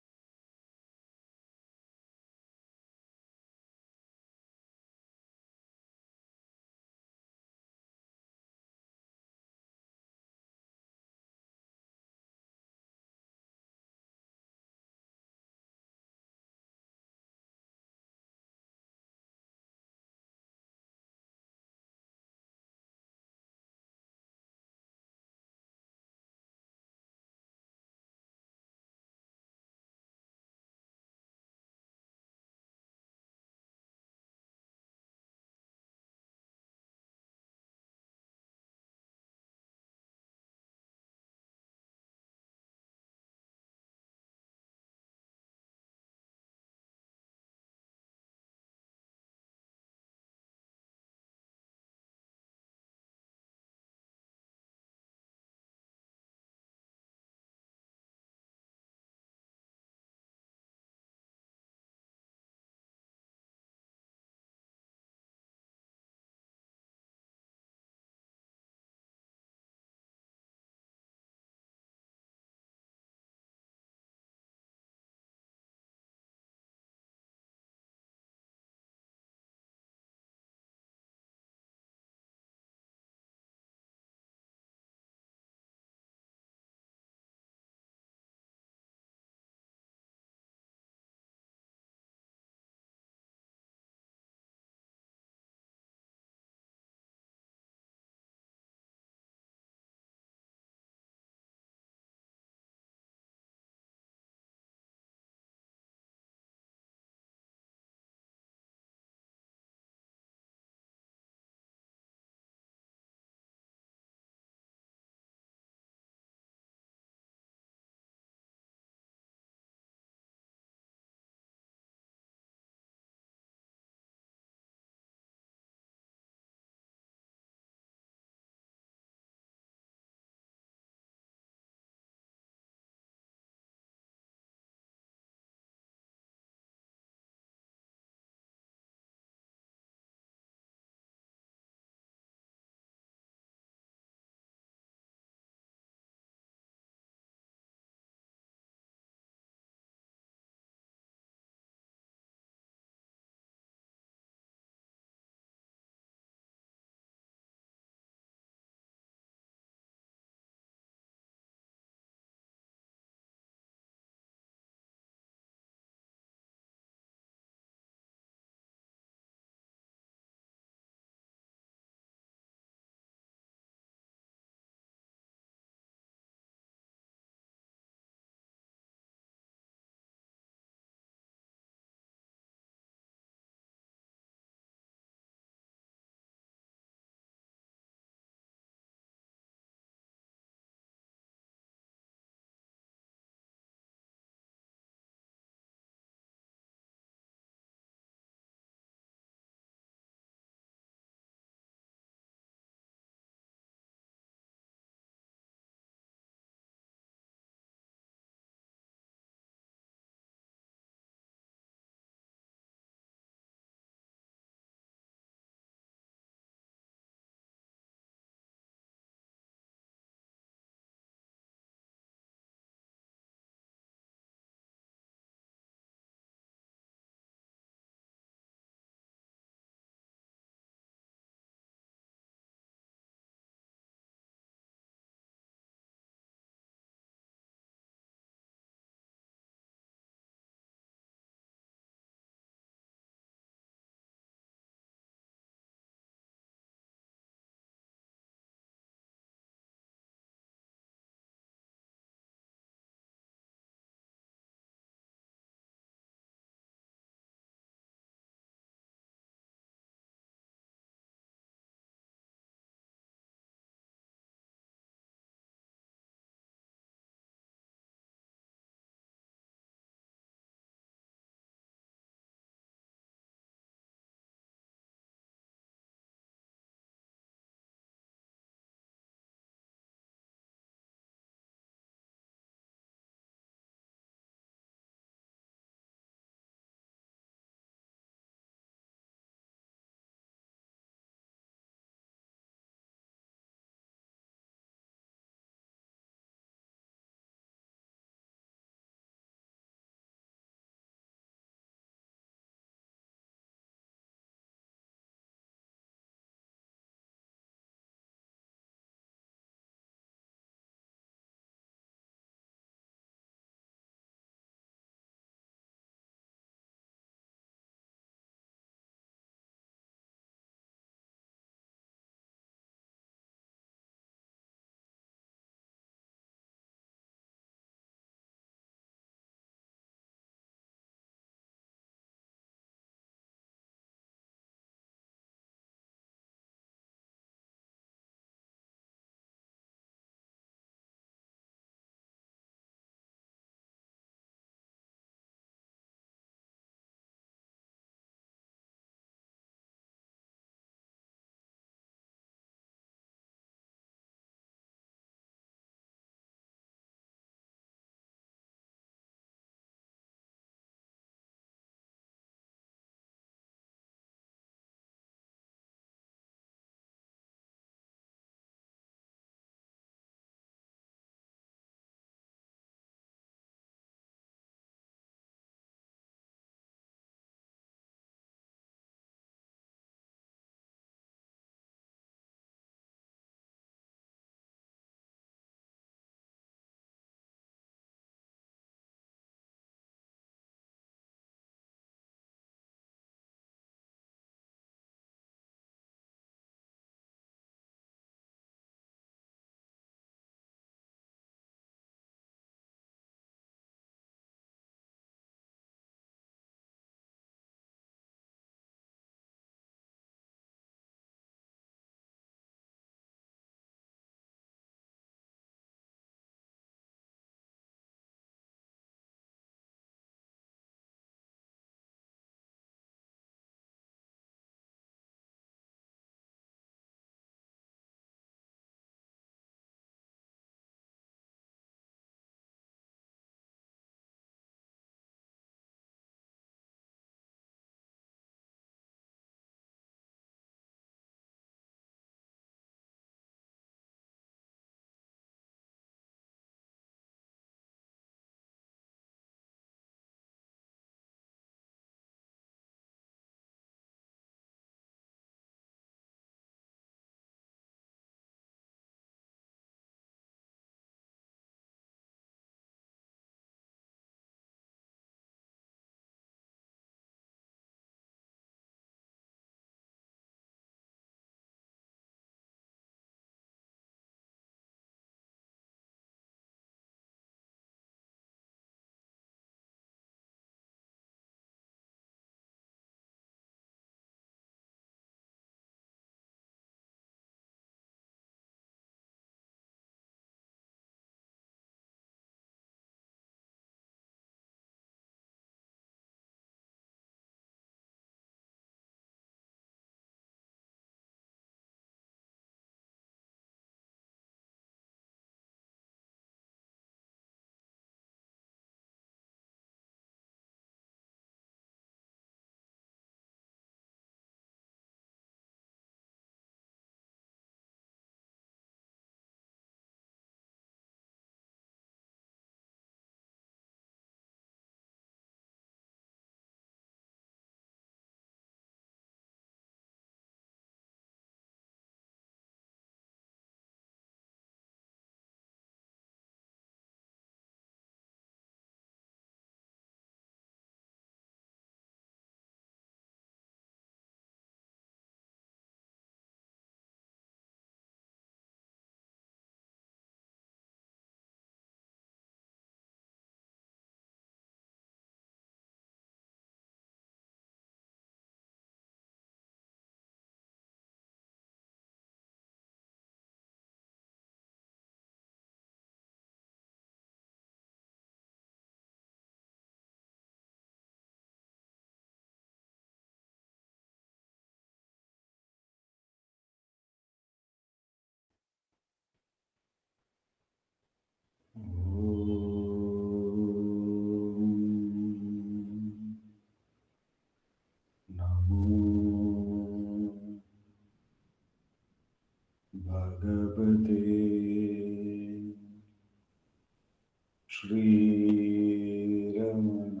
S5: Shri Ramanaya.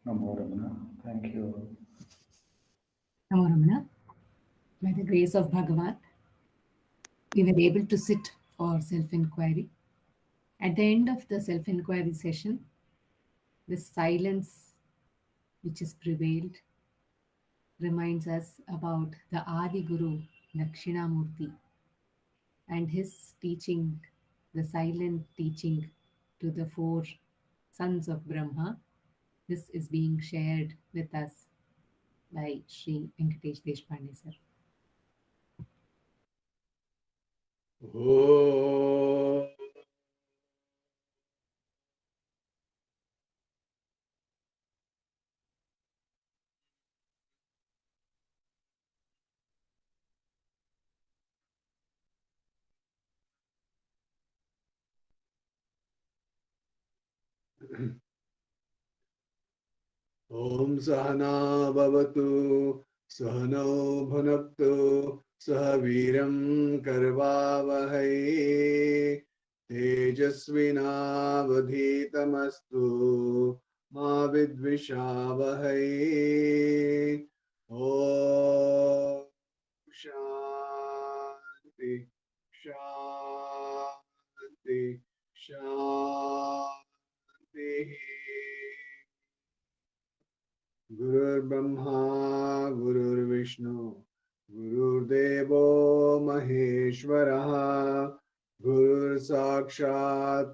S5: Namo Ramana. Thank you.
S1: Namo Ramana. By the grace of Bhagavat, we were able to sit for self-inquiry. At the end of the self-inquiry session, the silence which has prevailed reminds us about the Adi Guru Dakshinamurti and his teaching, the silent teaching to the four sons of Brahma. This is being shared with us by Sri Venkatesh Deshpande sir.
S6: Oh. Om Sahana Bhavatu Sahano Bhunaktu Sahaviram Karvavahai Tejasvinavadhitamastu Ma Vidvishavahai. Om Shanti Shanti Shanti. Gurur Brahma, Gurur Vishnu, Gurur Devo Maheshwaraha, Gurur Sakshat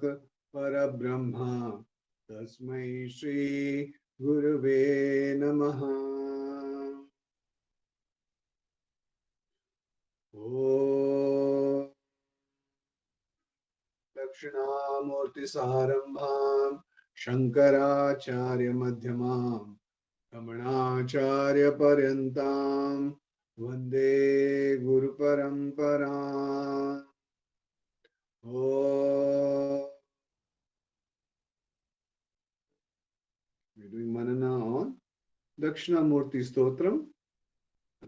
S6: Parabrahma, Tasmai Shri Guruve Namaha. Om Dakshinamurti Sarambham, Shankaracharya Madhyamam, Ramanacharya Paryantam Vande Guru Parampara. Oh, we're doing Manana on Dakshinamurti Stotram.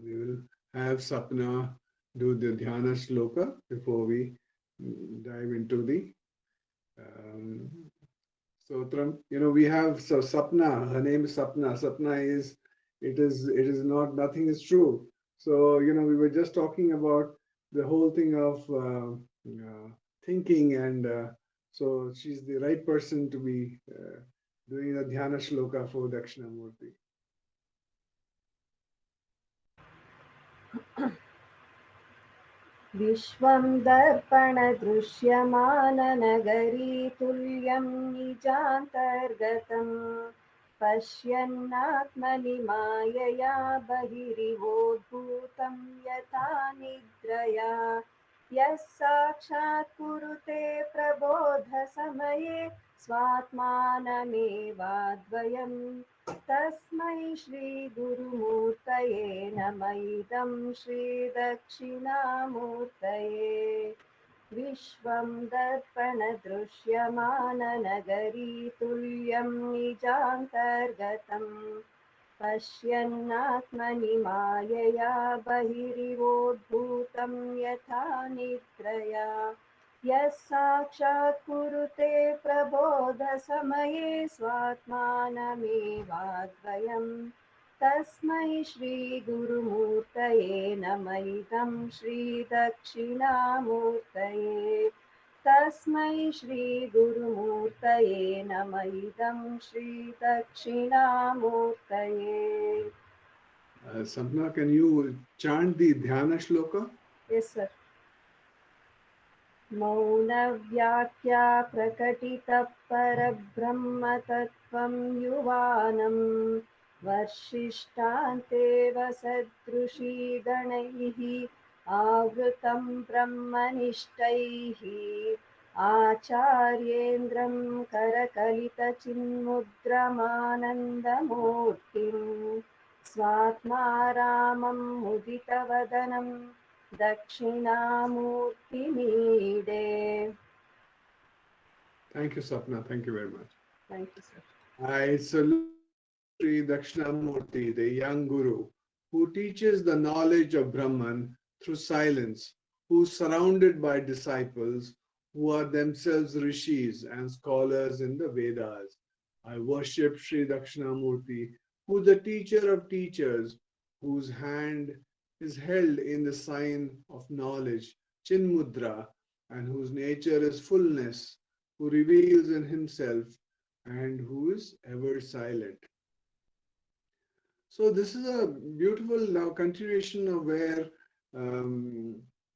S6: We will have Sapna do the Dhyana Shloka before we dive into the Stotram. You know, we have Sapna. Her name is Sapna. Sapna is it is not, nothing is true. So you know, we were just talking about the whole thing of thinking, and so she's the right person to be doing the Dhyana Shloka for Dakshinamurti.
S2: विश्वं दर्पणदृश्यमाननगरी तुल्यं निजान्तर्गतम् पश्यन्नात्मनि मायया बहिरिवोद्भूतं यथा निद्रया यः साक्षात् कुरुते प्रबोधसमये स्वात्मानमेवाद्वयम् तस्मै श्रीगुरुमूर्तये नमः इदं श्रीदक्षिणामूर्तये विश्वं दर्पणदृश्यमाननगरी तुल्यं निजान्तर्गतम् पश्यन्नात्मनि मायया बहिरिवोद्भूतं यथा निद्रया यः साक्षात् कुरुते प्रबोधसमये स्वात्मानमेवाद्वयम् तस्मै श्रीगुरुमूर्तये नमः इदं श्रीदक्षिणामूर्तये तस्मै श्रीगुरुमूर्तये नमः इदं श्रीदक्षिणामूर्तये.
S6: Sapna, can you chant the Dhyana Shloka?
S2: Yes, sir. मौनव्याख्या प्रकटितः परब्रह्मतत्त्वं युवानं वर्षिष्ठान्तेव सदृशी गणैः आवृतं ब्रह्मनिष्ठैः आचार्येन्द्रं करकलितचिन्मुद्रमानन्दमूर्तिं स्वात्मा रामं मुदितवदनं Dakshinamurti.
S6: Thank you, Sapna. Thank you very much.
S2: Thank you, sir.
S6: I salute Sri Dakshinamurti, the young guru, who teaches the knowledge of Brahman through silence, who's surrounded by disciples who are themselves rishis and scholars in the Vedas. I worship Sri Dakshinamurti, who is the teacher of teachers, whose hand is held in the sign of knowledge, Chinmudra, and whose nature is fullness, who reveals in himself and who is ever silent. So this is a beautiful now continuation of where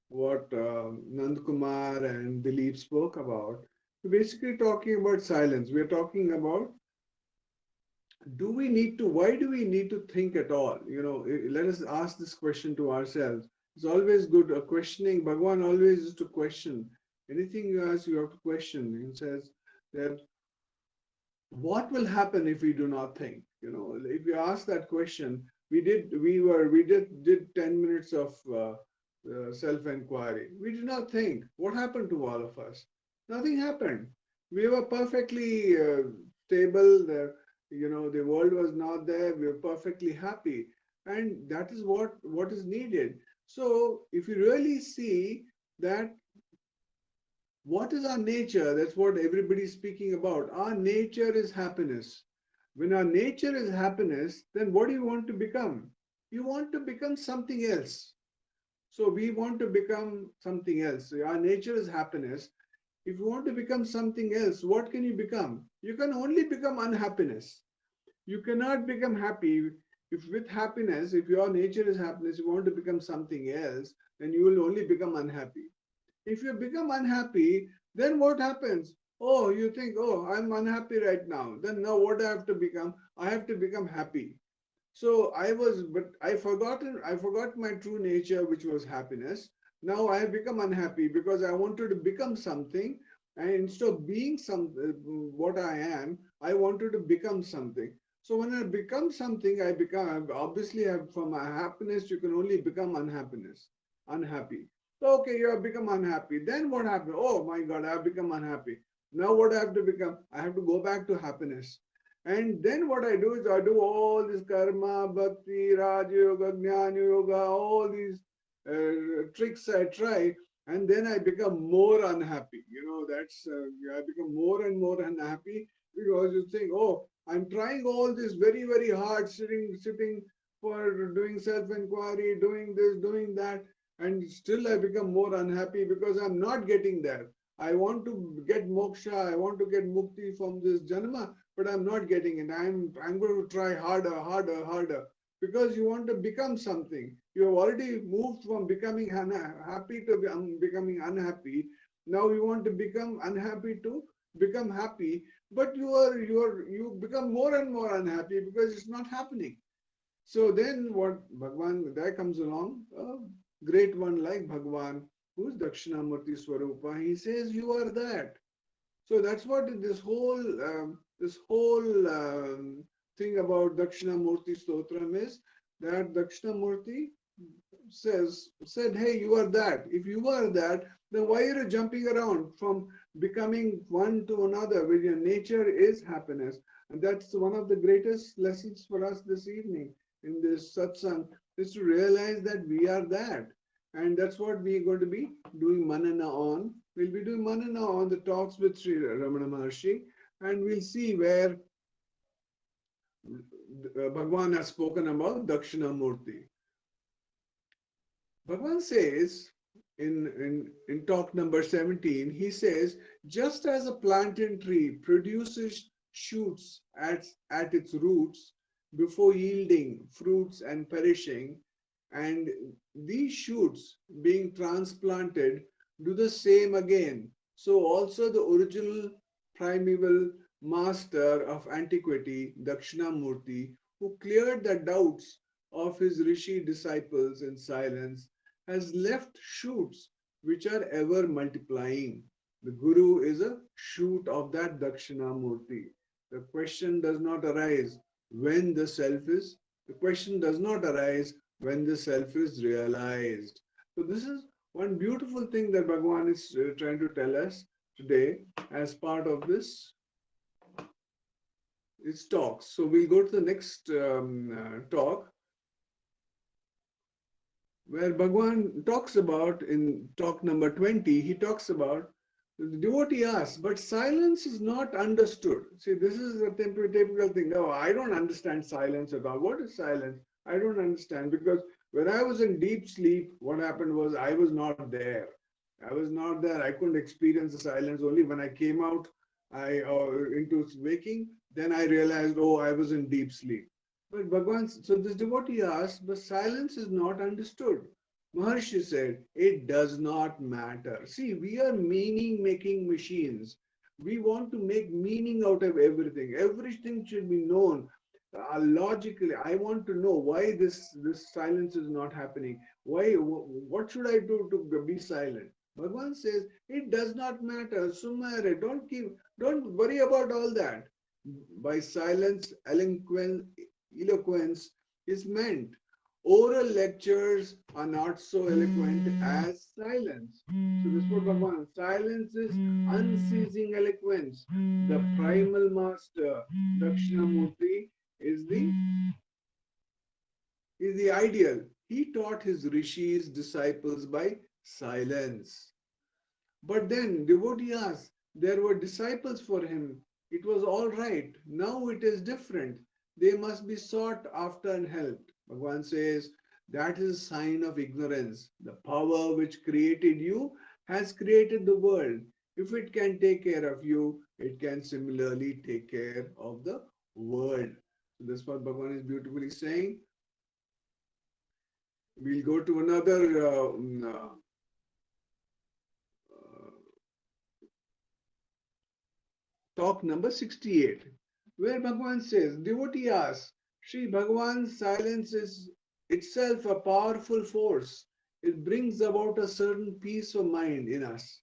S6: what Nand Kumar and Dilip spoke about. We're basically talking about silence. We're talking about why do we need to think at all? Let us ask this question to ourselves. It's always good, questioning. Bhagavan always is to question. Anything you ask, you have to question. He says that what will happen if we do not think? If you ask that question, we did 10 minutes of self-inquiry. We did not think. What happened to all of us? Nothing happened. We were perfectly stable. The world was not there. We were perfectly happy, and that is what is needed. So if you really see that what is our nature? That's what everybody's speaking about. Our nature is happiness. When our nature is happiness, then what do you want to become? You want to become something else. So we want to become something else. So our nature is happiness. If you want to become something else, what can you become? You can only become unhappiness. You cannot become happy. If with happiness, if your nature is happiness, you want to become something else, then you will only become unhappy. If you become unhappy, then what happens? Oh, you think, oh, I'm unhappy right now. Then now what I have to become? I have to become happy. So but I forgot my true nature, which was happiness. Now I have become unhappy because I wanted to become something, and instead of being what I am, I wanted to become something. So when I become something, obviously from my happiness, you can only become unhappy. So, okay, you have become unhappy. Then what happened? Oh my God, I have become unhappy. Now what I have to become? I have to go back to happiness. And then what I do is I do all this karma, bhakti, raja yoga, jnana yoga, all these tricks I try, and then I become more unhappy. I become more and more unhappy because you think, oh, I'm trying all this very, very hard, sitting for doing self-inquiry, doing this, doing that, and still I become more unhappy because I'm not getting there. I want to get moksha, I want to get mukti from this janma, but I'm not getting it. I'm going to try harder because you want to become something. You have already moved from becoming happy to becoming unhappy. Now you want to become unhappy to become happy, but you become more and more unhappy because it's not happening. So then what Bhagwan, there comes along a great one like Bhagwan, who is Dakshinamurti Swarupa. He says, you are that. So that's what this whole thing about Dakshinamurti Stotram is, that Dakshinamurti said, hey, you are that. If you are that, then why are you jumping around from becoming one to another when your nature is happiness? And that's one of the greatest lessons for us this evening in this satsang, is to realize that we are that. And that's what we're going to be doing manana on. We'll be doing manana on the talks with Sri Ramana Maharshi, and we'll see where Bhagwan has spoken about Dakshinamurti. Bhagwan says in talk number 17, he says, just as a plantain tree produces shoots at its roots before yielding fruits and perishing, and these shoots being transplanted do the same again, so also the original primeval master of antiquity, Dakshinamurti, who cleared the doubts of his rishi disciples in silence, has left shoots which are ever multiplying. The Guru is a shoot of that Dakshinamurti. The question does not arise when the question does not arise when the self is realized. So this is one beautiful thing that Bhagavan is trying to tell us today as part of this talks. So we'll go to the next talk. where Bhagwan talks about, in talk number 20, he talks about the devotee asks, but silence is not understood. See, this is a typical thing. No, I don't understand silence at all. What is silence? I don't understand, because when I was in deep sleep, what happened was I was not there. I was not there. I couldn't experience the silence. Only when I came out into waking, then I realized, oh, I was in deep sleep. But Bhagwan, so this devotee asked, but silence is not understood. Maharshi said, it does not matter. See, we are meaning making machines. We want to make meaning out of everything. Everything should be known logically. I want to know why this silence is not happening. Why? What should I do to be silent? Bhagwan says, it does not matter. Sumare, don't worry about all that. By silence, eloquence is meant. Oral lectures are not so eloquent as silence. So this is what Bhagavan. Silence is unceasing eloquence. The primal master, Dakshinamurti, is the ideal. He taught his rishis, disciples by silence. But then devotee asked, there were disciples for him. It was all right. Now it is different. They must be sought after and helped. Bhagavan says that is a sign of ignorance. The power which created you has created the world. If it can take care of you, it can similarly take care of the world. So this is what Bhagavan is beautifully saying. We'll go to another talk number 68, where Bhagavan says, devotee asks, Sri Bhagavan's silence is itself a powerful force. It brings about a certain peace of mind in us.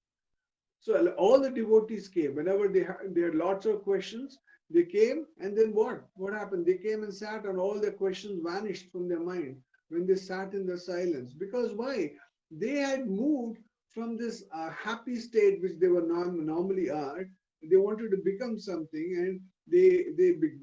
S6: So all the devotees came. Whenever they had lots of questions, they came, and then what? What happened? They came and sat, and all their questions vanished from their mind when they sat in the silence. Because why? They had moved from this happy state which they were normally are. They wanted to become something, and they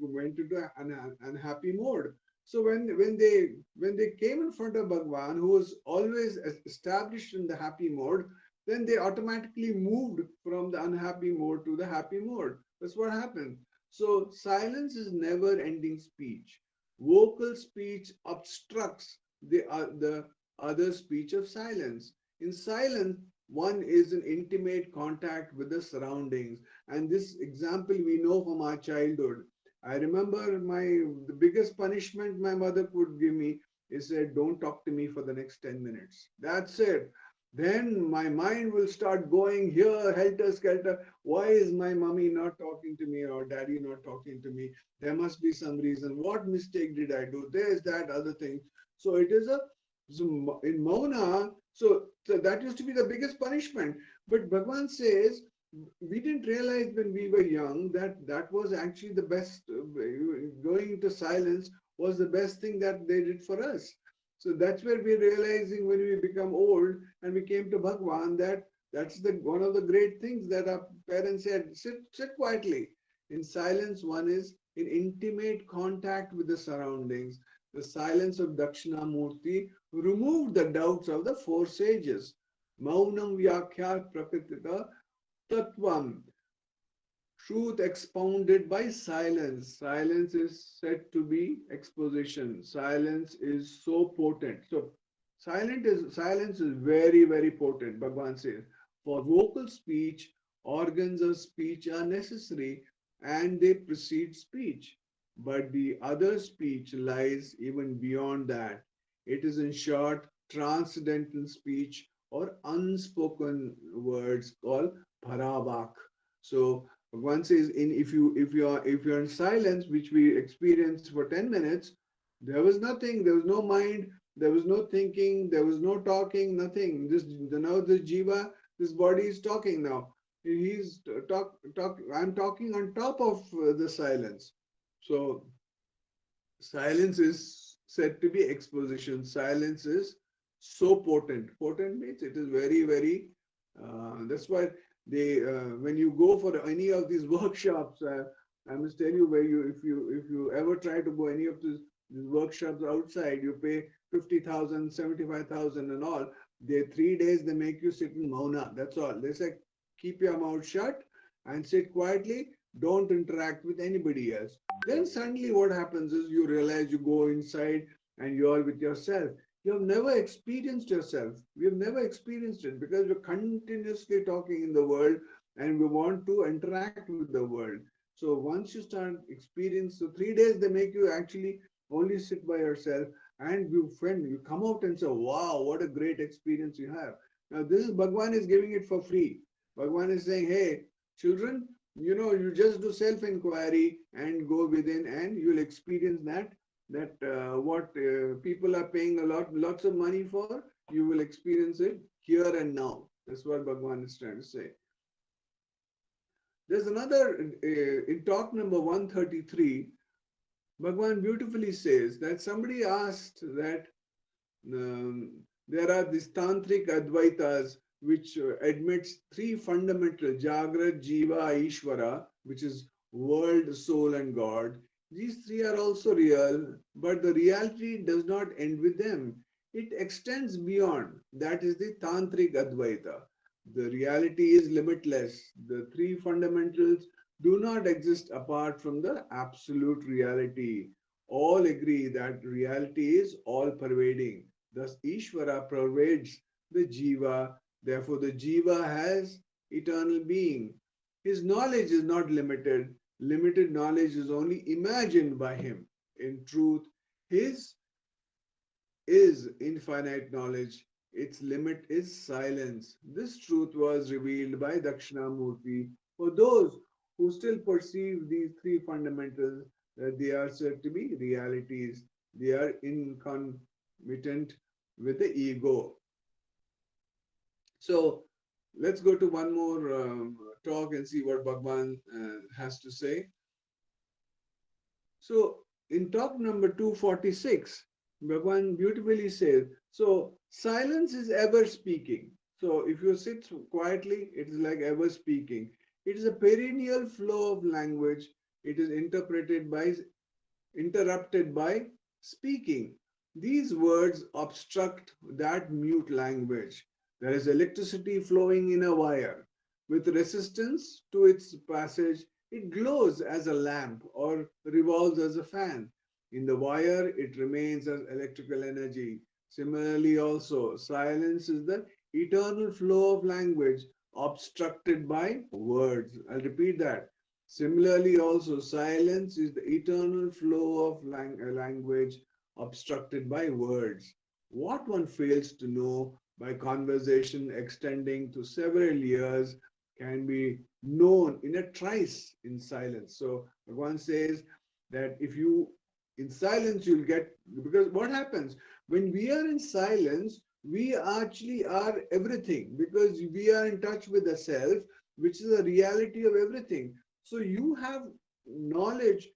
S6: went into an unhappy mode. So when they came in front of Bhagwan, who was always established in the happy mode, then they automatically moved from the unhappy mode to the happy mode. That's what happened. So silence is never ending speech. Vocal speech obstructs the other speech of silence. In silence, one is in intimate contact with the surroundings. And this example we know from our childhood. I remember the biggest punishment my mother could give me is said, don't talk to me for the next 10 minutes. That's it. Then my mind will start going here, helter skelter. Why is my mommy not talking to me or daddy not talking to me? There must be some reason. What mistake did I do? There's that other thing. So it is in Mauna, so that used to be the biggest punishment. But Bhagavan says, we didn't realize when we were young that that was actually the best, going into silence was the best thing that they did for us. So that's where we're realizing when we become old and we came to Bhagwan that that's one of the great things that our parents said, sit quietly. In silence, one is in intimate contact with the surroundings. The silence of Dakshinamurti removed the doubts of the four sages. Maunam vyakhyat prakritita tattvam. Truth expounded by silence. Silence is said to be exposition. Silence is so potent. So silence is very, very potent, Bhagavan says. For vocal speech, organs of speech are necessary and they precede speech. But the other speech lies even beyond that. It is in short transcendental speech or unspoken words called parabak. So one says, if you're in silence, which we experienced for 10 minutes, there was nothing, there was no mind, there was no thinking, there was no talking, nothing. Now this jiva, this body is talking now. He's I'm talking on top of the silence. So silence is said to be exposition. Silence is so potent. Potent means it is very, very, that's why when you go for any of these workshops, I must tell you, if you ever try to go any of these These workshops outside, you pay 50,000, 75,000, and all. They 3 days they make you sit in mauna. That's all. They say keep your mouth shut and sit quietly. Don't interact with anybody else. Then suddenly what happens is you realize you go inside and you're with yourself. You have never experienced yourself. We have never experienced it because we're continuously talking in the world and we want to interact with the world. So once you start experience, so 3 days they make you actually only sit by yourself and you come out and say, wow, what a great experience you have. Now this is Bhagwan is giving it for free. Bhagwan is saying, hey, children, you just do self-inquiry and go within and you'll experience that what people are paying lots of money for, you will experience it here and now. That's what Bhagwan is trying to say. There's another, in talk number 133, Bhagwan beautifully says that somebody asked that there are these tantric Advaitas which admits three fundamental Jagrat, Jiva, Ishvara, which is world, soul, and God. These three are also real, but the reality does not end with them. It extends beyond. That is the Tantric Advaita. The reality is limitless. The three fundamentals do not exist apart from the absolute reality. All agree that reality is all pervading. Thus, Ishvara pervades the Jiva. Therefore, the Jiva has eternal being. His knowledge is not limited. Limited knowledge is only imagined by him. In truth, his is infinite knowledge. Its limit is silence. This truth was revealed by Dakshinamurti for those who still perceive these three fundamentals that they are said to be realities. They are inconcomitant with the ego. So let's go to one more talk and see what Bhagwan has to say. So in talk number 246, Bhagwan beautifully says, so silence is ever speaking. So if you sit quietly, it is like ever speaking. It is a perennial flow of language. It is interrupted by speaking. These words obstruct that mute language. There is electricity flowing in a wire. With resistance to its passage, it glows as a lamp or revolves as a fan. In the wire, it remains as electrical energy. Similarly, also, silence is the eternal flow of language obstructed by words. I'll repeat that. Similarly, also, silence is the eternal flow of language obstructed by words. What one fails to know by conversation extending to several years can be known in a trice in silence. So, one says that if you in silence, you'll get, because what happens when we are in silence, we actually are everything because we are in touch with the self, which is the reality of everything. So you have knowledge.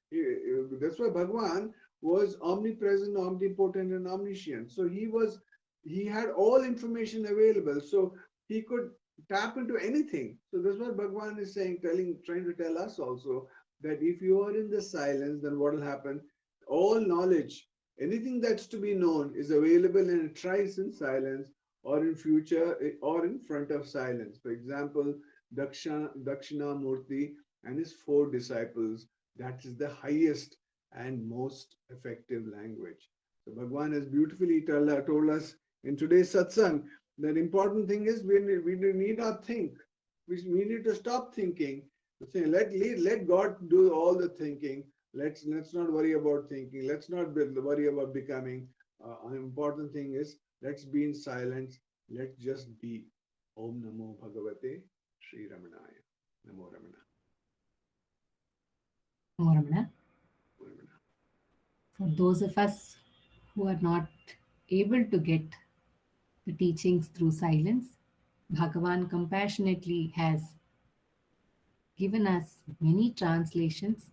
S6: That's why Bhagwan was omnipresent, omnipotent, and omniscient. So he had all information available. So he could tap into anything. So that's what Bhagwan is saying, trying to tell us also that if you are in the silence, then what will happen? All knowledge, anything that's to be known is available in a trice in silence or in future or in front of silence. For example, Dakshinamurti and his four disciples, that is the highest and most effective language. So Bhagwan has beautifully told us in today's satsang that important thing is we need not think. We need to stop thinking. Let God do all the thinking. Let's not worry about thinking. Let's not worry about becoming. An important thing is let's be in silence. Let's just be. Om Namo Bhagavate Sri Ramanaya. Namo Ramana.
S1: Namo Ramana. For those of us who are not able to get the teachings through silence, Bhagavan compassionately has given us many translations,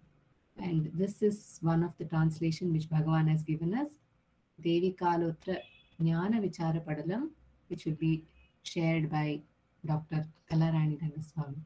S1: and this is one of the translation which Bhagavan has given us, Devi Kalotra Jnana Vichara Padalam, which will be shared by Dr. Kalarani Rangaswamy.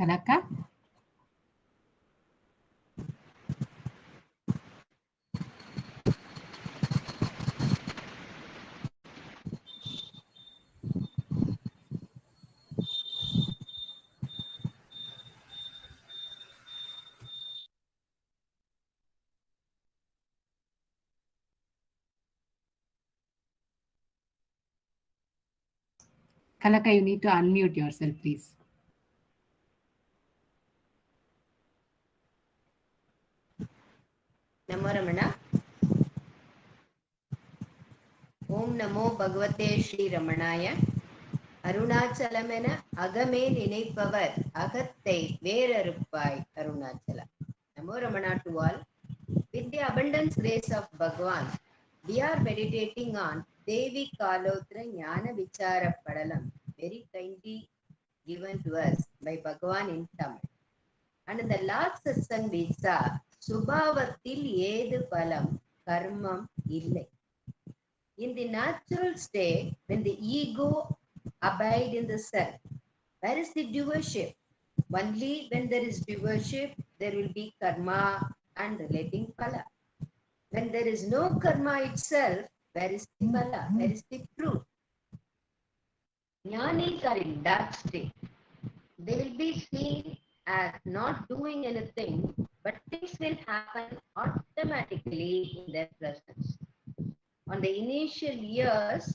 S1: Kanaka? Kanaka, you need to unmute yourself, please.
S4: Namo Ramana. Om Namo Bhagavate Shri Ramanaya. அருணாச்சலமென அகமே நினைப்பவர் அகத்தை வேறறுப்பாய் Arunachal. Namo Ramana to all. With the abundance grace of Bhagavan, we are meditating on Devi Kalotra Jnana Vichara Padalam, very kindly given to us by Bhagavan in Tamil. And in the last satsang we saw, Subhavatil Edu Palam Karmam Illai. In the natural state, when the ego abide in the self, where is the doership? Only when there is doership, there will be karma and relating phala. When there is no karma itself, where is the phala? Where is the truth? Jnanis are in that state. They will be seen as not doing anything, but things will happen automatically in their presence. On the initial years,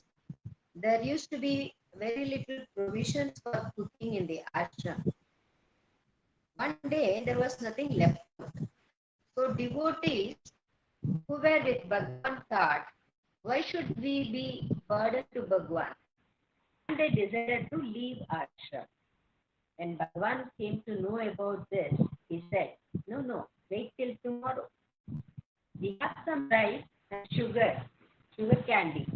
S4: there used to be very little provisions for cooking in the ashram. One day, there was nothing left. So devotees who were with Bhagavan thought, why should we be burdened to Bhagavan? And they decided to leave ashram. When Bhagavan came to know about this, he said, no, wait till tomorrow. We have some rice and sugar candy.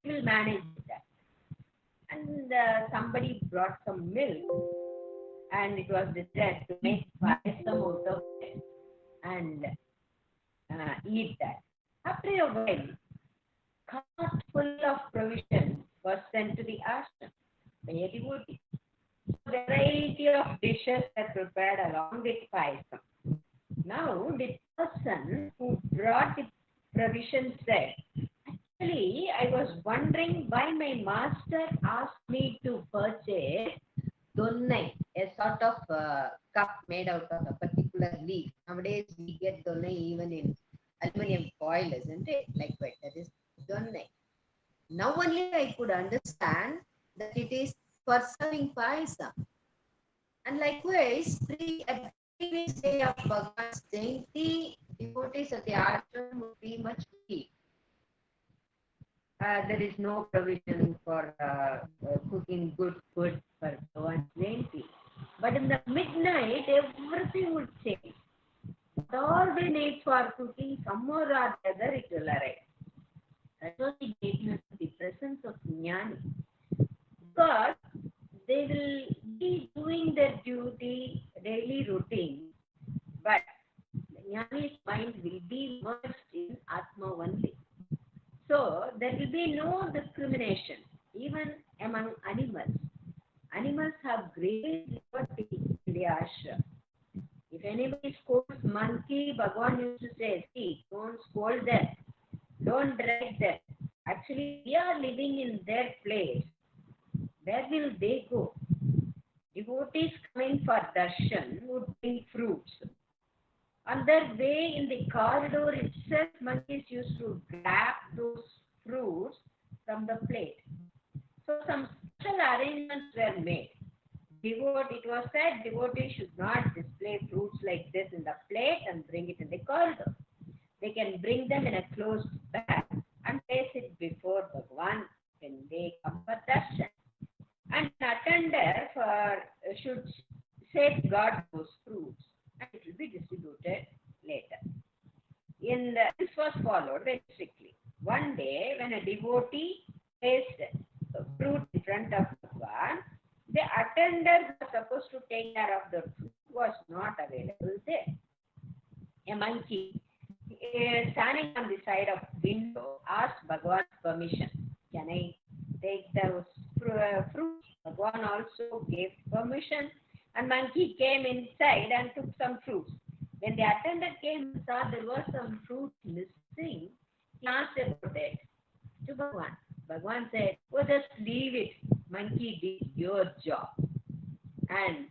S4: We will manage that. And somebody brought some milk, and it was decided to make payasam out of it and eat that. After a while, cart full of provisions was sent to the ashram by a devotee. Variety of dishes are prepared along with payasam. Now, the person who brought the provision said, actually, I was wondering why my master asked me to purchase donnai, a sort of cup made out of a particular leaf. Nowadays, we get donnai even in aluminum foil, isn't it? Like that is donnai. Now only I could understand that it is for serving payasam. And likewise, at the previous day of Bhagavan's Jayanti, devotees at the ashram would be much weak. There is no provision for cooking good food for Bhagavan's Jayanti. But in the midnight, everything would change. All we need for cooking, somewhere or other, it will arrive. That was the greatness of the presence of Jnani. Because they will be doing their duty, daily routine, but Jnani's mind will be merged in Atma only. So there will be no discrimination, even among animals. Animals have great liberty in the ashram. If anybody scolds monkey, Bhagavan used to say, see, don't scold them, don't drag them. Actually, we are living in their place. Where will they go? Devotees coming for darshan would bring fruits. On their way in the corridor itself, monkeys used to grab those fruits from the plate. So some special arrangements were made. It was said devotees should not display fruits like this in the plate and bring it in the corridor. They can bring them in a closed bag and place it before Bhagavan when they come for darshan. And an attender should safeguard those fruits, and it will be distributed later. This was followed very strictly. One day, when a devotee placed fruit in front of Bhagavan, the attender who was supposed to take care of the fruit was not available there. A monkey standing on the side of the window asked Bhagavan's permission. Can I take those fruits? Bhagavan also gave permission
S7: And monkey came inside and took some fruits. When the attendant came and saw there was some fruit missing, he asked about it to Bhagwan. Bhagwan said, "Oh, just leave it. Monkey did your job." And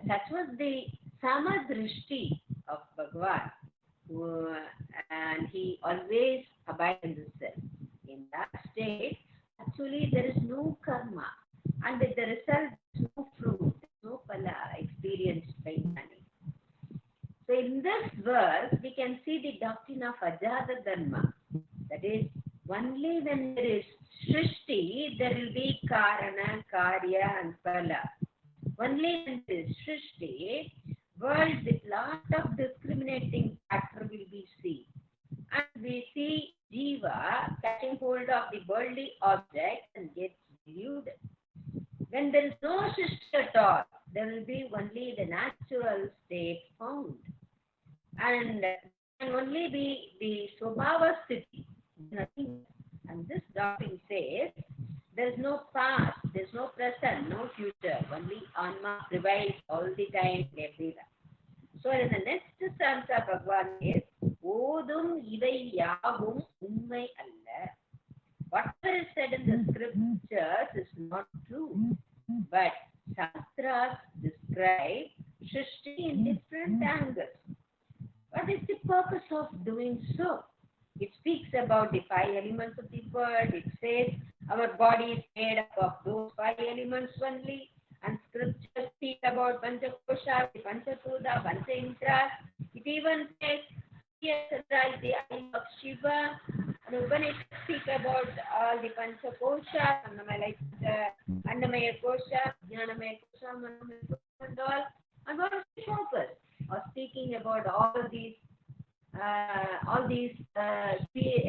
S7: such was the samadrishti of Bhagwan. And he always abides in the self. In that state, actually there is no karma. And with the result, no fruit, no phala experienced by many. So in this verse, we can see the doctrine of ajada dharma. That is, only when there is srishti, there will be karana, karya and phala. Only when there is srishti, world with lot of discriminating factor will be seen. And we see jiva catching hold of the worldly object and gets deluded. When there is no srishti at all, there will be only the natural state found. And can only be the swabhava sthiti, nothing. And this doctrine says there is no past, there is no present, no future. Only Anma prevails all the time, everywhere. So in the next stanza, Bhagwan is Odum ivai yavum ummai alla. Whatever is said in the scriptures is not true, but Shastras describe Shrishti in different angles. What is the purpose of doing so? It speaks about the 5 elements of the world. It says our body is made up of those 5 elements only. And scriptures speak about Panchakosha, Panchatuda, Panchaindra. It even says Surya is the eye of Shiva. And Upanishads speak about all the Panchakosha, Annamaya Kosha, Jnanamaya Kosha, Manomaya Kosha and all. And what is the purpose of speaking about all these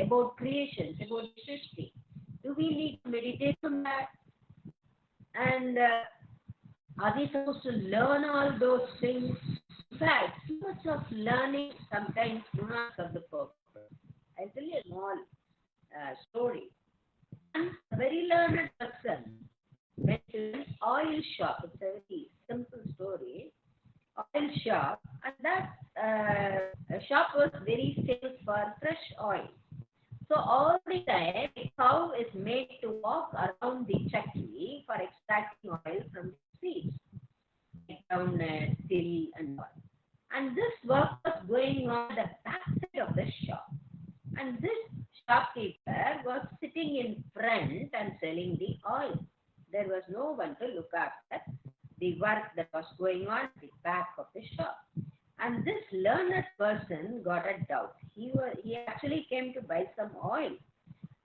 S7: about creations, about Srishti? Do we need to meditate on that? And are we supposed to learn all those things? In fact, so much of learning sometimes do not serve the purpose. I'll tell you a small story. And a very learned person went to an oil shop. It's a very simple story. Oil shop, and that shop was very famous for fresh oil. So all the time, a cow is made to walk around the chakki for extracting oil from the seeds, like groundnut, till and all. And this work was going on at the backside of the shop. And this shopkeeper was sitting in front and selling the oil. There was no one to look after the work that was going on at the back of the shop. And this learned person got a doubt. He actually came to buy some oil,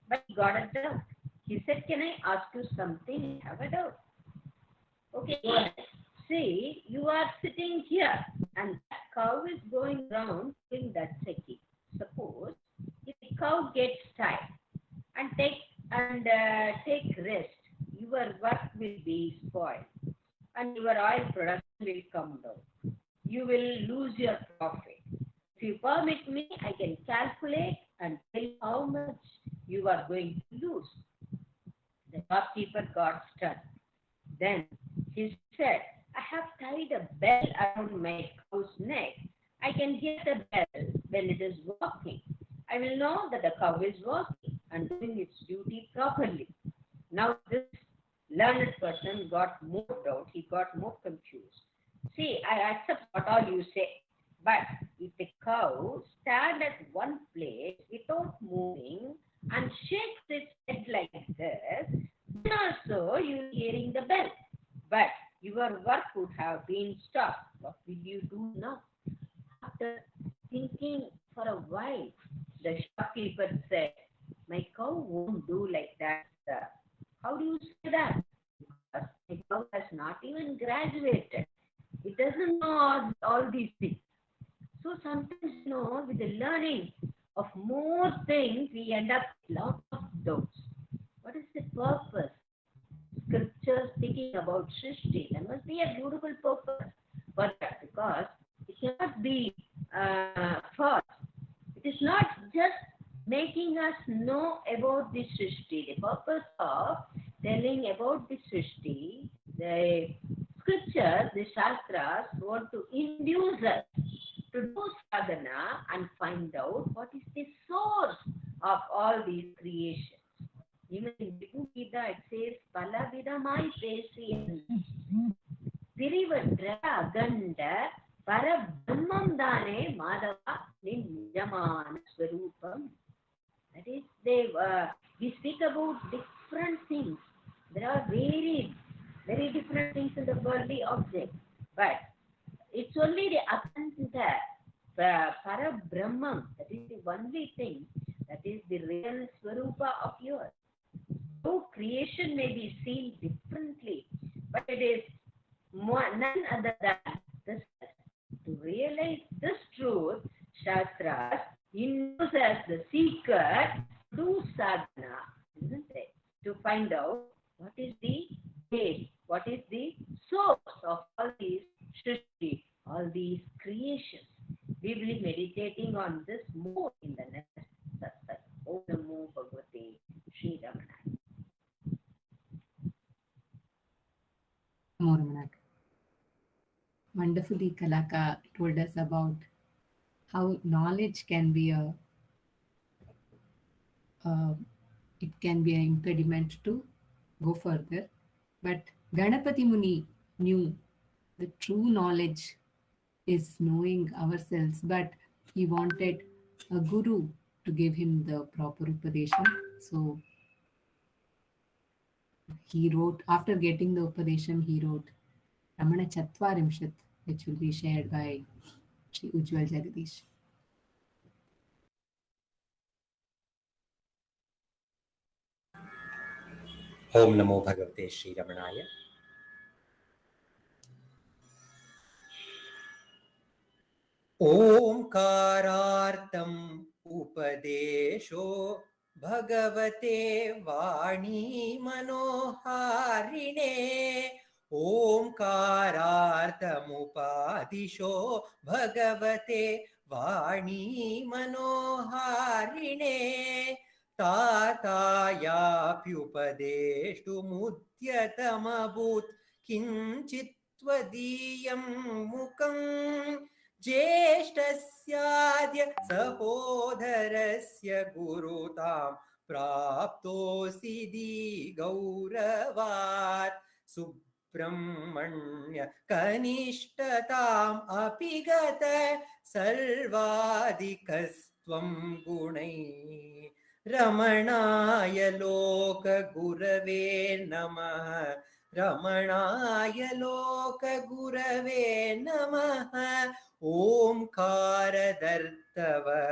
S7: but he got a doubt. He said, "Can I ask you something? I have a doubt." "Okay, go ahead." "See, you are sitting here and that cow is going around doing that checking. Suppose if the cow gets tired and take rest, your work will be spoiled and your oil production will come down. You will lose your profit. If you permit me, I can calculate and tell you how much you are going to lose." The shopkeeper got stunned. Then he said, "I have tied a bell around my cow's neck. I can hear the bell when it is walking. I will know that the cow is walking and doing its duty properly." Now this learned person got more doubt. He got more confused. "See, I accept what all you say, but if the cow stands at one place without moving and shakes its head like this, then also you are hearing the bell. But your work would have been stopped. What will you do now?" After thinking for a while, the shopkeeper said, "My cow won't do like that, sir." "How do you say that?" "Because my cow has not even graduated. It doesn't know all these things." So sometimes, with the learning of more things, we end up with lots of doubts. What is the purpose? Scripture speaking about Srishti, there must be a beautiful purpose for that, because it cannot be false. It is not just making us know about the Srishti. The purpose of telling about the Srishti, the scriptures, the Shastras want to induce us to do sadhana and find out what is the source of all these creations. Even in Vibhu Gita it says, Palavidamai Pesi Pirivatra Aganda Parabrahmam Dane Madhava Nijamana Swarupam. That is, we speak about different things. There are very different things in the worldly object. But it's only the Akanta, Parabrahmam, that is the only thing, that is the real Swarupa of yours. So creation may be seen differently, but it is none other than this. To realize this truth, Shastras induce us the seeker to do sadhana, isn't it? To find out what is the base, what is the source of all these shrishti, all these creations. We will be meditating on this more in the next satsang. Om Namo Bhagavate Sri Ramananjali.
S1: Namo Ramana. Wonderfully, Kalaka told us about how knowledge can be it can be an impediment to go further. But Ganapati Muni knew the true knowledge is knowing ourselves, but he wanted a guru to give him the proper upadesham. So he wrote, after getting the upadesham, he wrote Ramanacentre, which will be shared by Sri Ujjwal Jagadish.
S8: Om Namo Bhagavate Sri Ramanaya. Omkarartam Upadesho Bhagavate Vani Manoharine. Omkarartam Upadisho Bhagavate Vani Manoharine. Tatayapyupadeshtu mudyatamabhut kinchitvadiyam mukam jeshtasyadya sahodharasya gurutam praptosidi gauravat subramanya kanishtatam apigata sarvadikastvam gunai. Ramanaya Loka Gurave Namaha. Ramanaya Loka Gurave Namaha. Omkara Dartava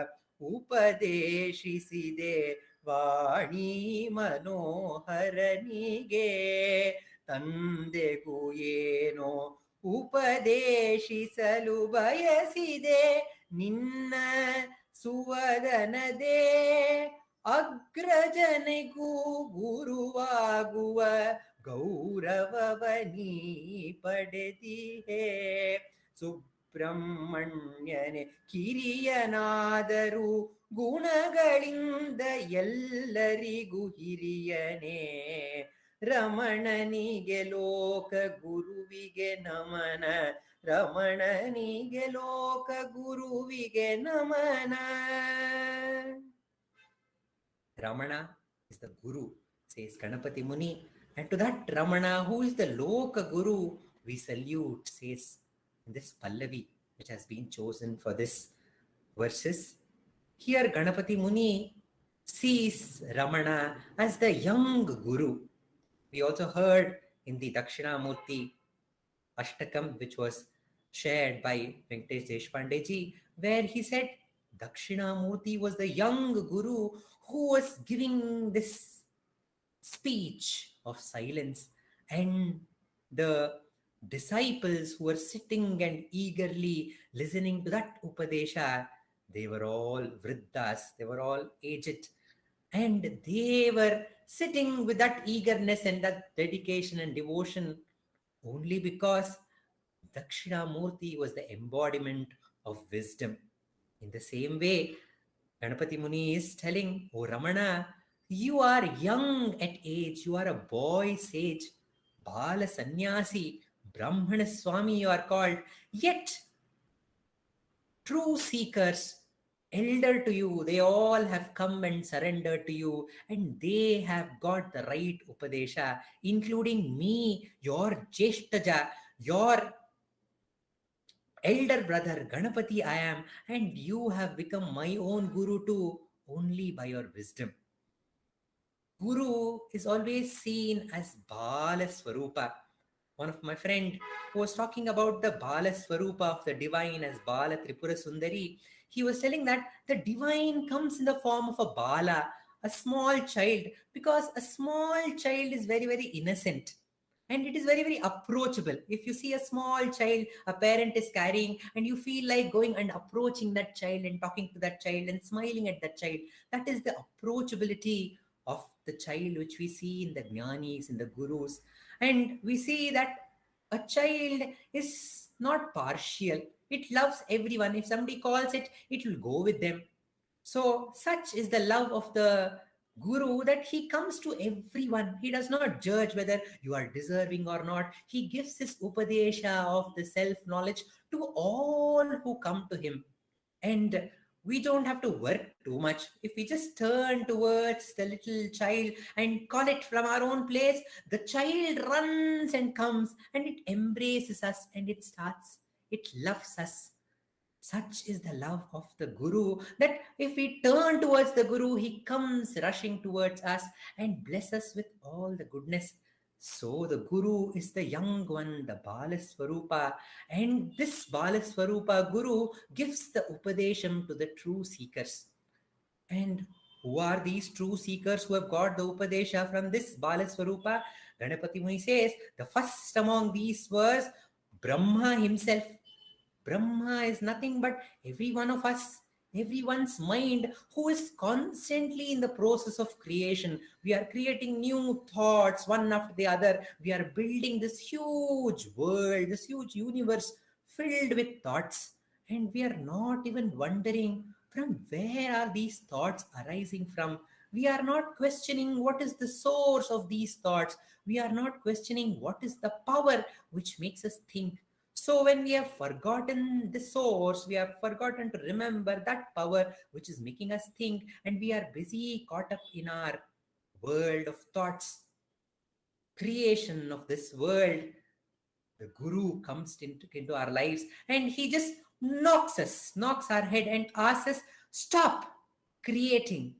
S8: Upadeshi Side Vani Manoharanige. Tande Guyeno Upadeshi Salubhayaside Ninna Suvadanade. Agrajanigu guruvaguva gauravavani padedihe. Subramanyane kiriyanadaru gunagalinda yellarigu hiriyane. Ramananige loka guruvige namana. Ramananige loka guruvige namana. Ramana is the Guru, says Ganapati Muni. And to that Ramana, who is the Loka Guru, we salute, says in this Pallavi, which has been chosen for this verses. Here Ganapati Muni sees Ramana as the young Guru. We also heard in the Dakshinamurti Ashtakam, which was shared by Venkatesh Deshpandeji, where he said Dakshinamurti was the young Guru who was giving this speech of silence, and the disciples who were sitting and eagerly listening to that Upadesha, they were all vriddhas, they were all aged, and they were sitting with that eagerness and that dedication and devotion only because Dakshinamurti was the embodiment of wisdom. In the same way, Ganapati Muni is telling, "Oh Ramana, you are young at age, you are a boy sage, Bala Sannyasi, Brahmana Swami you are called, yet true seekers, elder to you, they all have come and surrendered to you, and they have got the right Upadesha, including me, your Jeshtaja, your elder brother Ganapati I am, and you have become my own Guru too, only by your wisdom. Guru is always seen as Bala Swarupa. One of my friend who was talking about the Bala Swarupa of the divine as Bala Tripura Sundari, he was telling that the divine comes in the form of a Bala, a small child, because a small child is very, very innocent. And it is very, very approachable. If you see a small child, a parent is carrying, and you feel like going and approaching that child and talking to that child and smiling at that child, that is the approachability of the child which we see in the Jnanis, in the Gurus. And we see that a child is not partial. It loves everyone. If somebody calls it, it will go with them. So such is the love of the Guru that he comes to everyone. He does not judge whether you are deserving or not. He gives his Upadesha of the self-knowledge to all who come to him. And we don't have to work too much. If we just turn towards the little child and call it from our own place, the child runs and comes and it embraces us and it loves us. Such is the love of the Guru that if we turn towards the Guru, he comes rushing towards us and bless us with all the goodness. So the Guru is the young one, the Bala Swarupa, and this Bala Swarupa Guru gives the Upadesham to the true seekers. And who are these true seekers who have got the Upadesha from this Bala Swarupa? Ganapati Muni says, the first among these was Brahma himself. Brahma is nothing but every one of us, everyone's mind who is constantly in the process of creation. We are creating new thoughts one after the other. We are building this huge world, this huge universe filled with thoughts. And we are not even wondering from where are these thoughts arising from. We are not questioning what is the source of these thoughts. We are not questioning what is the power which makes us think. So when we have forgotten the source, we have forgotten to remember that power which is making us think, and we are busy caught up in our world of thoughts, creation of this world, the Guru comes into our lives and he just knocks our head and asks us, stop creating.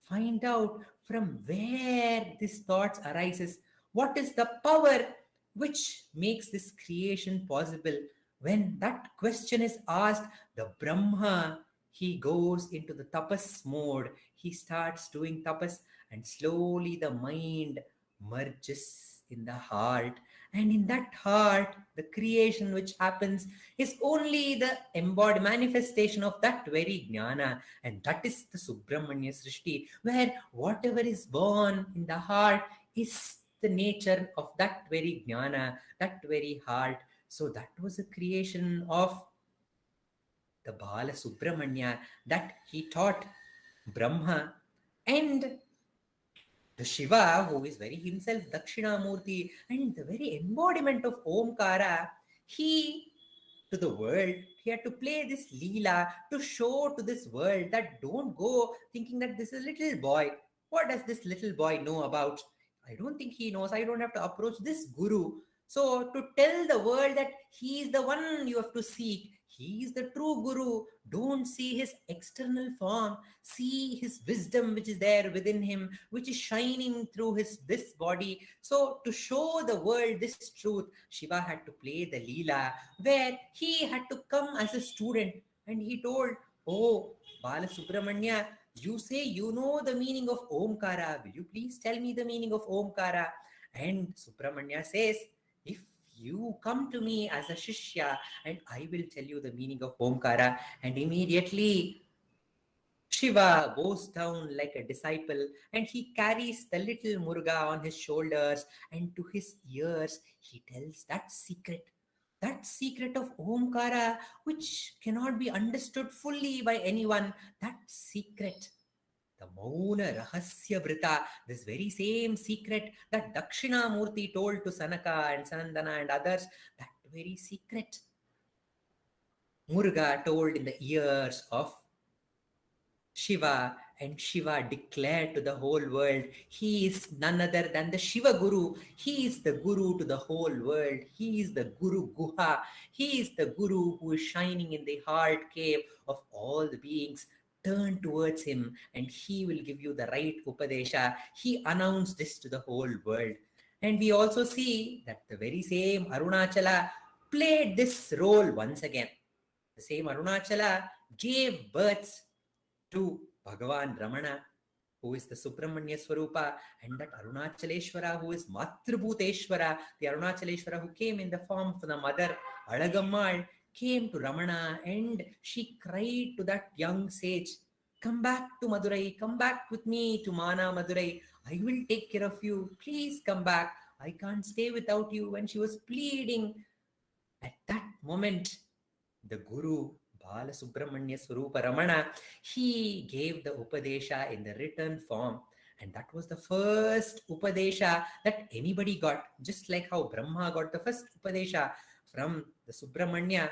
S8: Find out from where these thoughts arises. What is the power which makes this creation possible? When that question is asked, the Brahma, he goes into the tapas mode. He starts doing tapas and slowly the mind merges in the heart. And in that heart, the creation which happens is only the embodied manifestation of that very jnana. And that is the Subramanya Srishti, where whatever is born in the heart is the nature of that very jnana, that very heart. So that was a creation of the Bala Subramanya that he taught Brahma. And the Shiva, who is very himself Dakshinamurti and the very embodiment of Omkara, he to the world, he had to play this Leela to show to this world that don't go thinking that this is a little boy. What does this little boy know about? I don't think he knows. I don't have to approach this Guru. So to tell the world that he is the one you have to seek, he is the true Guru. Don't see his external form. See his wisdom which is there within him, which is shining through this body. So to show the world this truth, Shiva had to play the Leela where he had to come as a student and he told, oh, Bala Subramanya, you say you know the meaning of Omkara. Will you please tell me the meaning of Omkara? And Subramanya says, if you come to me as a Shishya and I will tell you the meaning of Omkara. And immediately Shiva goes down like a disciple and he carries the little Muruga on his shoulders and to his ears he tells that secret of Omkara which cannot be understood fully by anyone, that secret. the Mauna Rahasya Brita, this very same secret that Dakshinamurti told to Sanaka and Sanandana and others, that very secret Muruga told in the ears of Shiva, and Shiva declared to the whole world, he is none other than the Shiva Guru. He is the Guru to the whole world. He is the Guru Guha. He is the Guru who is shining in the heart cave of all the beings. Turn towards him and he will give you the right Upadesha. He announced this to the whole world. And we also see that the very same Arunachala played this role once again. The same Arunachala gave birth to Bhagavan Ramana, who is the Subramanya Swarupa, and that Arunachaleshwara, who is Matrubhuteshwara, the Arunachaleshwara who came in the form of the mother, Alagammal, came to Ramana and she cried to that young sage, come back to Madurai, come back with me to Mana Madurai, I will take care of you, please come back, I can't stay without you. When she was pleading, at that moment, the Guru, Bala Subramanya Swarupa Ramana, he gave the Upadesha in the written form. And that was the first Upadesha that anybody got. Just like how Brahma got the first Upadesha from the Subramanya,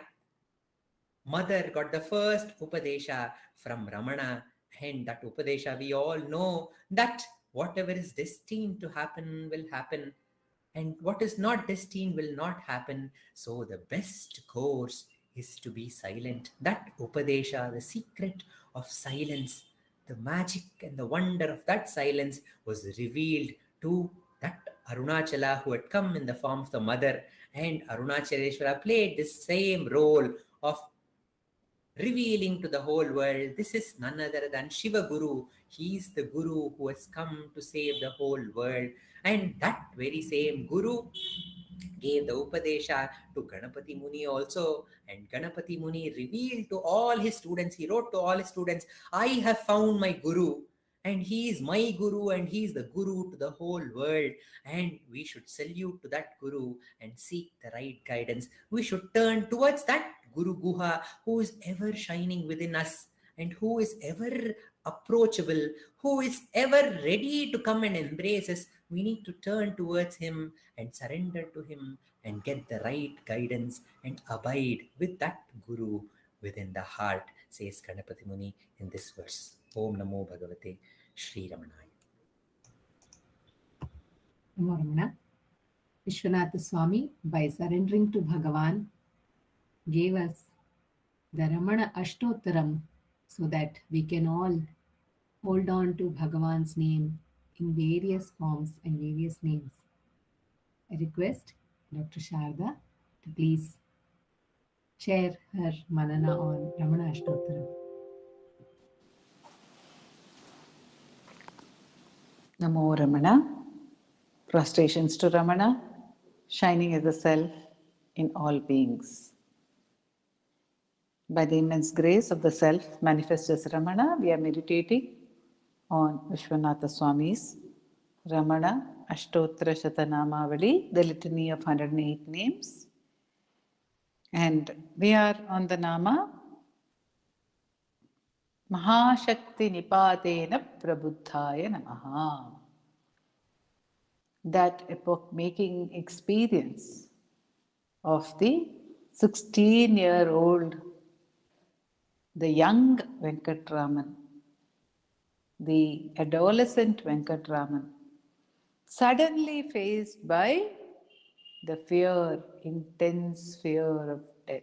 S8: Mother got the first Upadesha from Ramana. And that Upadesha, we all know that whatever is destined to happen will happen. And what is not destined will not happen. So the best course is to be silent. That Upadesha, the secret of silence, the magic and the wonder of that silence was revealed to that Arunachala who had come in the form of the mother. And Arunachaleshwara played this same role of revealing to the whole world, this is none other than Shiva Guru. He is the Guru who has come to save the whole world. And that very same Guru gave the Upadesha to Ganapati Muni also. And Ganapati Muni revealed to all his students, he wrote to all his students, I have found my Guru. And he is my Guru and he is the Guru to the whole world. And we should salute to that Guru and seek the right guidance. We should turn towards that Guru Guha who is ever shining within us and who is ever approachable, who is ever ready to come and embrace us. We need to turn towards him and surrender to him and get the right guidance and abide with that Guru within the heart, says Ganapati Muni in this verse. Om Namo Bhagavate Shri Ramanaya.
S1: Namo Ramana. Vishwanatha Swami, by surrendering to Bhagavan, gave us the Ramana Ashtottaram so that we can all hold on to Bhagavan's name in various forms and various names. I request Dr. Sharda to please share her manana on Ramana Ashtottaram.
S9: Namo Ramana. Prostrations to Ramana, shining as the self in all beings. By the immense grace of the self manifest as Ramana, we are meditating on Vishwanatha Swami's Ramana Ashtottara Shatanamavali, the litany of 108 names. And we are on the Nama Mahashakti Nipatena Prabuddhaya Namaha. That epoch-making experience of the 16-year-old, the young Venkatraman, the adolescent Venkatraman, suddenly faced by the fear, intense fear of death,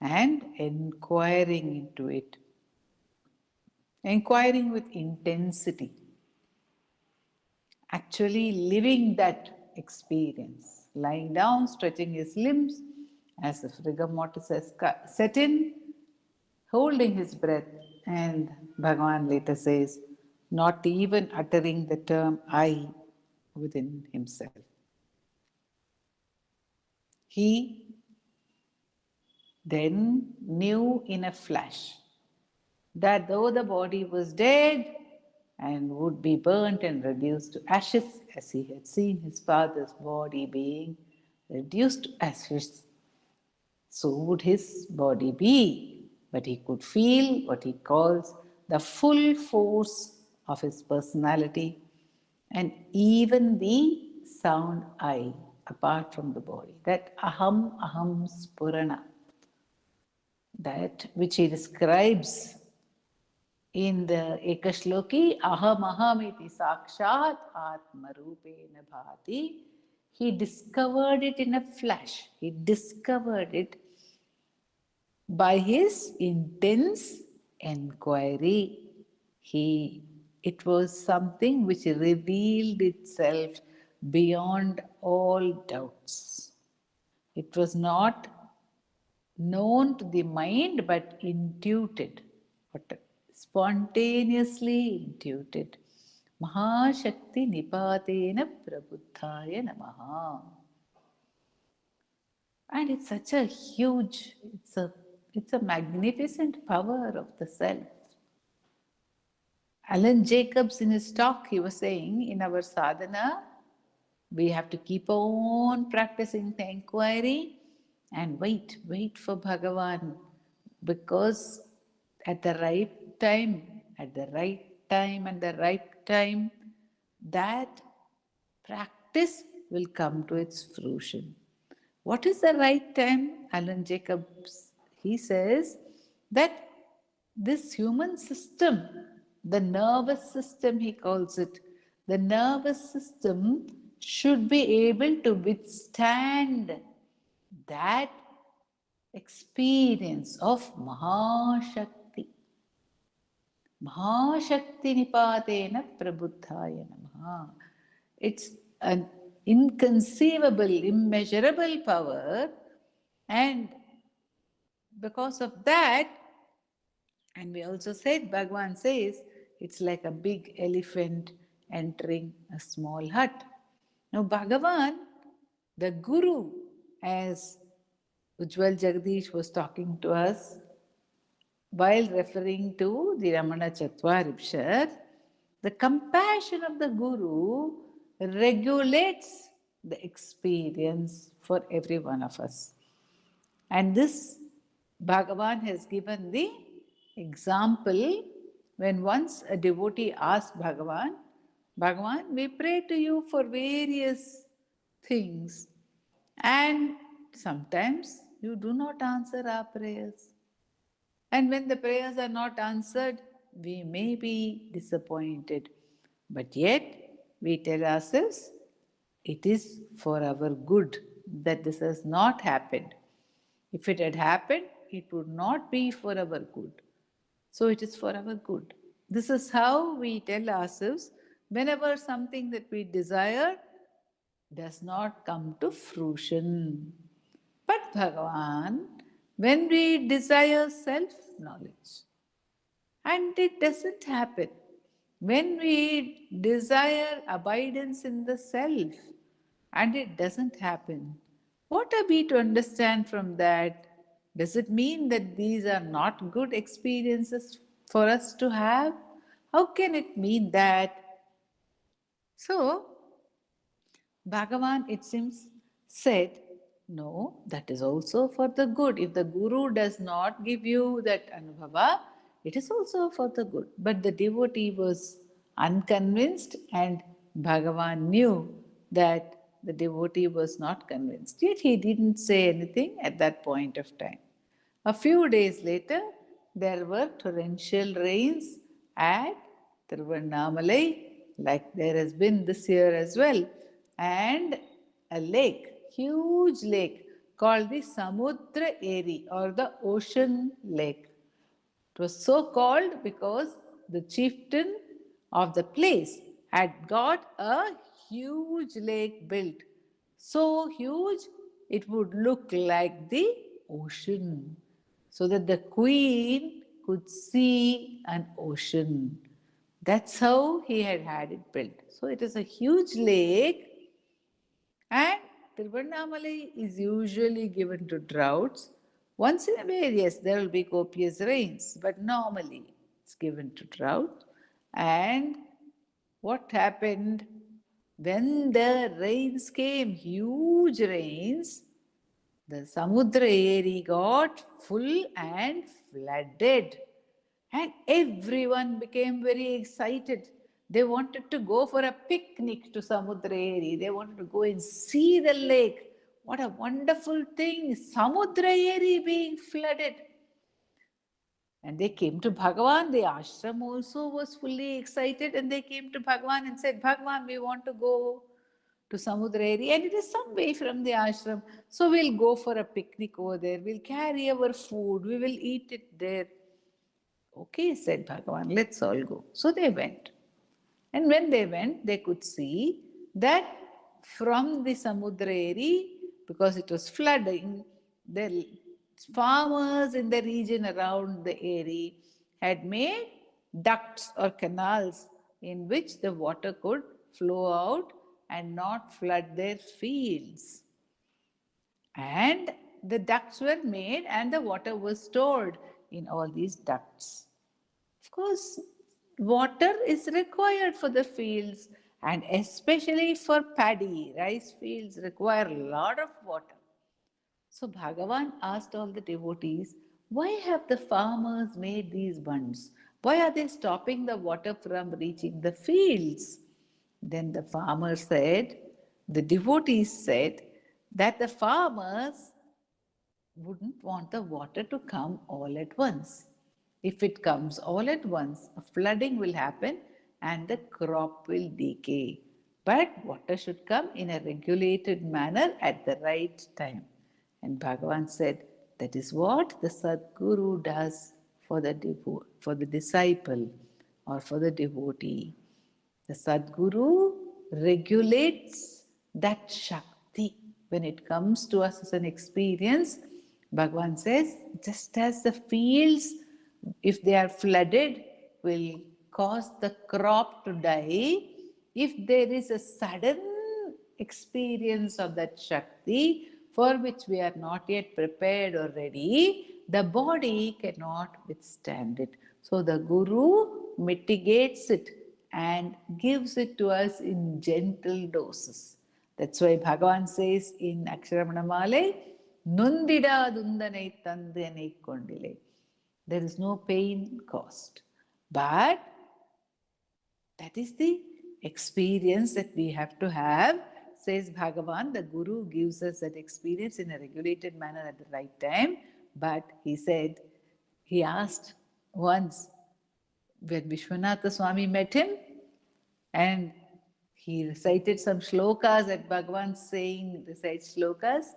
S9: and inquiring into it, inquiring with intensity, actually living that experience, lying down, stretching his limbs as if rigor mortis has set in, holding his breath, and Bhagavan later says, not even uttering the term I within himself. He then knew in a flash that though the body was dead and would be burnt and reduced to ashes, as he had seen his father's body being reduced to ashes, so would his body be. But he could feel what he calls the the full force of his personality, and even the sound I, apart from the body. That aham spurana, that which he describes in the Ekashloki, aham iti sakshat atmarupena bhati. He discovered it in a flash. He discovered it by his intense enquiry. It was something which revealed itself beyond all doubts. It was not known to the mind but intuited, but spontaneously intuited. Mahashakti nipatena prabuddhaya namaha. And it's such a huge, it's a magnificent power of the self. Alan Jacobs, in his talk, he was saying, in our sadhana, we have to keep on practicing the inquiry and wait for Bhagavan, because at the right time, and the right time, that practice will come to its fruition. What is the right time? Alan Jacobs, he says that this human system, the nervous system, he calls it, the nervous system should be able to withstand that experience of Mahashakti. Mahashakti nipatena prabuddhaya namaha. It's an inconceivable, immeasurable power, and because of that, and we also said, Bhagavan says, it's like a big elephant entering a small hut. Now, Bhagavan, the Guru, as Ujjwal Jagdish was talking to us, while referring to the Ramanacentre Bengaluru, the compassion of the Guru regulates the experience for every one of us. And this Bhagavan has given the example when once a devotee asked Bhagavan, Bhagavan, we pray to you for various things, and sometimes you do not answer our prayers. And when the prayers are not answered, we may be disappointed. But yet, we tell ourselves, it is for our good that this has not happened. If it had happened, it would not be for our good. So it is for our good. This is how we tell ourselves whenever something that we desire does not come to fruition. But Bhagavan, when we desire self-knowledge, and it doesn't happen, when we desire abidance in the self, and it doesn't happen, what are we to understand from that? Does it mean that these are not good experiences for us to have? How can it mean that? So, Bhagavan, it seems, said, no, that is also for the good. If the Guru does not give you that anubhava, it is also for the good. But the devotee was unconvinced, and Bhagavan knew that the devotee was not convinced. Yet he didn't say anything at that point of time. A few days later, there were torrential rains at Tiruvannamalai, like there has been this year as well, and a lake, huge lake, called the Samudra Eri, or the ocean lake. It was so called because the chieftain of the place had got a huge lake built. So huge, it would look like the ocean, so that the queen could see an ocean. That's how he had it built. So it is a huge lake, and Tiruvannamalai is usually given to droughts. Once in a while, yes, there will be copious rains, but normally it's given to drought. And what happened? When the rains came, huge rains, the Samudra Eri got full and flooded. And everyone became very excited. They wanted to go for a picnic to Samudrayeri. They wanted to go and see the lake. What a wonderful thing! Samudrayeri being flooded. And they came to Bhagavan. The ashram also was fully excited, and they came to Bhagavan and said, Bhagavan, we want to go to Samudrayeri, and it is some way from the ashram. So we'll go for a picnic over there. We'll carry our food. We will eat it there. Okay, said Bhagavan, let's all go. So they went. And when they went, they could see that from the Samudrayeri, because it was flooding, the farmers in the region around the area had made ducts or canals in which the water could flow out and not flood their fields. And the ducts were made and the water was stored in all these ducts. Of course, water is required for the fields, and especially for paddy. Rice fields require a lot of water. So Bhagavan asked all the devotees, why have the farmers made these bunds? Why are they stopping the water from reaching the fields? Then the farmers said, the devotees said, that the farmers wouldn't want the water to come all at once. If it comes all at once, a flooding will happen and the crop will decay. But water should come in a regulated manner at the right time. And Bhagavan said, that is what the Sadguru does for the disciple or for the devotee. The Sadguru regulates that Shakti. When it comes to us as an experience, Bhagavan says, just as the fields, if they are flooded, will cause the crop to die, if there is a sudden experience of that Shakti for which we are not yet prepared or ready, the body cannot withstand it. So the Guru mitigates it and gives it to us in gentle doses. That's why Bhagavan says in Aksharamanamale, Nundida dundanai tandanai kondile. There is no pain caused. But that is the experience that we have to have, says Bhagavan. The Guru gives us that experience in a regulated manner at the right time. But he said, he asked once when Vishwanatha Swami met him, and he recited some shlokas that Bhagavan saying, recite shlokas.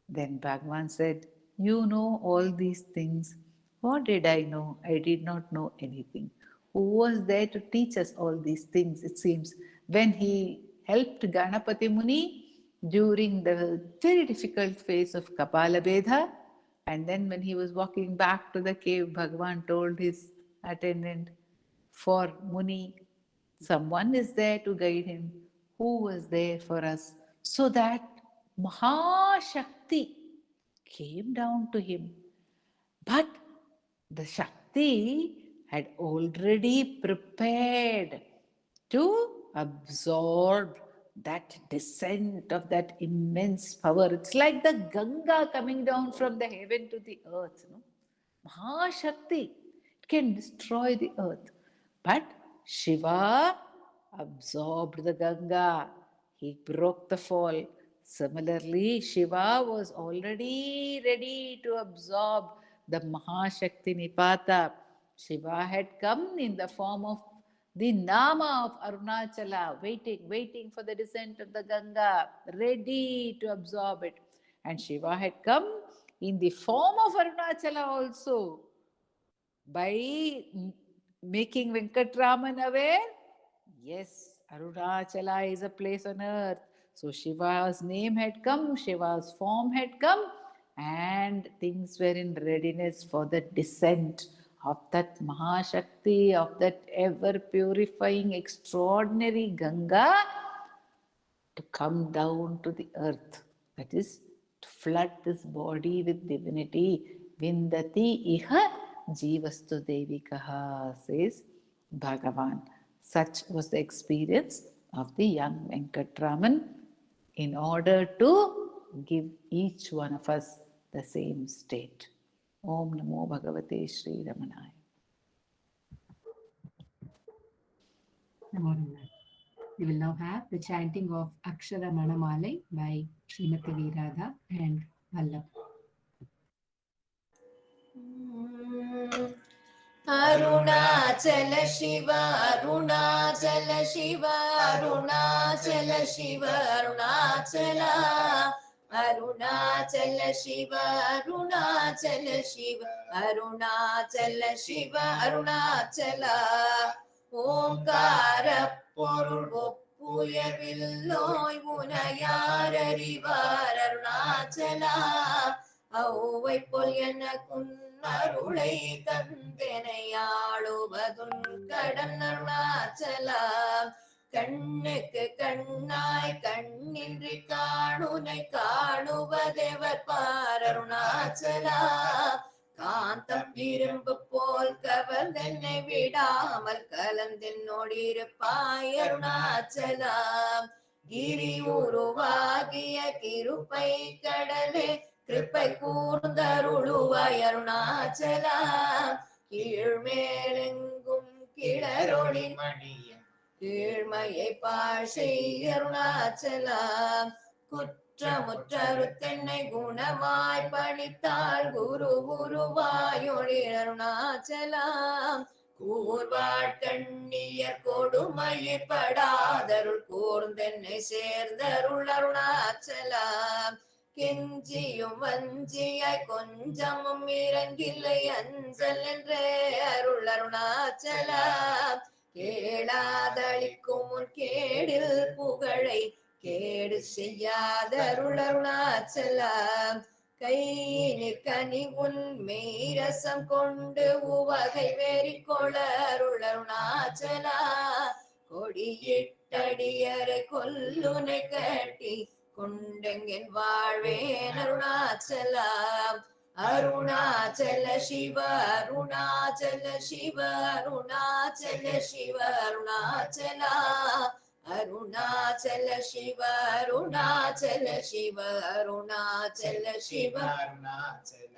S9: Then Bhagavan said, you know all these things. What did I know? I did not know anything. Who was there to teach us all these things? It seems when he helped Ganapati Muni during the very difficult phase of Kapala Bedha, and then when he was walking back to the cave, Bhagavan told his attendant, for Muni, someone is there to guide him. Who was there for us? So that Mahashakti came down to him. But the Shakti had already prepared to absorb that descent of that immense power. It's like the Ganga coming down from the heaven to the earth. No? Mahashakti, it can destroy the earth. But Shiva absorbed the Ganga. He broke the fall. Similarly, Shiva was already ready to absorb the Mahashakti Nipata. Shiva had come in the form of the Nama of Arunachala, waiting for the descent of the Ganga, ready to absorb it. And Shiva had come in the form of Arunachala also, by making Venkatraman aware, yes, Arunachala is a place on earth. So Shiva's name had come, Shiva's form had come, and things were in readiness for the descent of that Mahashakti, of that ever-purifying, extraordinary Ganga to come down to the earth. That is, to flood this body with divinity. Vindati iha jivastu devikaha, says Bhagavan. Such was the experience of the young Venkatraman in order to give each one of us the same state. Om Namo Bhagavate Sri Ramanaya.
S1: Namo Ramana. We will now have the chanting of Akshara Manamalai by Srimati V. Radha and Vallabh.
S10: Arunachal Shiv Arunachal Shiv Arunachal Shiv Arunachal Arunachal Shiv Arunachal Shiv Arunachal Shiv Arunachal ஓங்கார பொருள் ஒப்புயர்வில்லோய் உனையாரறிவார் அருணாச்சலா ஔவை போல் எனக்குன் அருளை தந்தெனையாளுவதுன் கடன் அருணாச்சலா கண்ணுக்கு கண்ணாய் கண்ணின்றி காணுனை காணுவதேவர் பார் அருணாச்சலா காந்தம் இரும்பு போல் கவர்ந்தென்னை விடாமல் கலந்தென்னோடிருப்பாய் அருணாச்சலா கிரி உருவாகிய கிருப்பை கடலே கிருப்பை கூர்ந்தருளுவாய் அருணாச்சலா கீழ்மேலெங்கும் கிளரொளி மணிய கீழ்மையை பாஷை அருணாச்சலா குற்றமுற்றறுத்தென்னை குணமாய் பணித்தாள் குரு குருவாயொழி அருணாச்சலா கூர்வாட்கண்ணியர் கொடுமையில் படாதருள் கூர்ந்தென்னை சேர்ந்தருள் அருணாச்சலா கெஞ்சியும் வஞ்சியாய் கொஞ்சமும் இறங்கில்லை அஞ்சல் என்றே அருள் அருணாச்சலா கேளாதளிக்கும் உன் கேடில் புகழை கேடு செய்யாத அருள் அருணாச்சலா கையினில் கனி உன் மெய்ரசம் கொண்டு உவகை வெறி கொள அருள் அருணாச்சலா கொடியிட்டடியரை கொல்லுனை கட்டி கொண்டெங்கின் வாழ்வேன் அருணாச்சலா அருணாச்சல சிவ அருணாச்சல சிவ அருணாச்சல சிவ அருணாச்சலா அருணாச்சல சிவ அருணாச்சல சிவ அருணாச்சல சிவ அருணாச்சல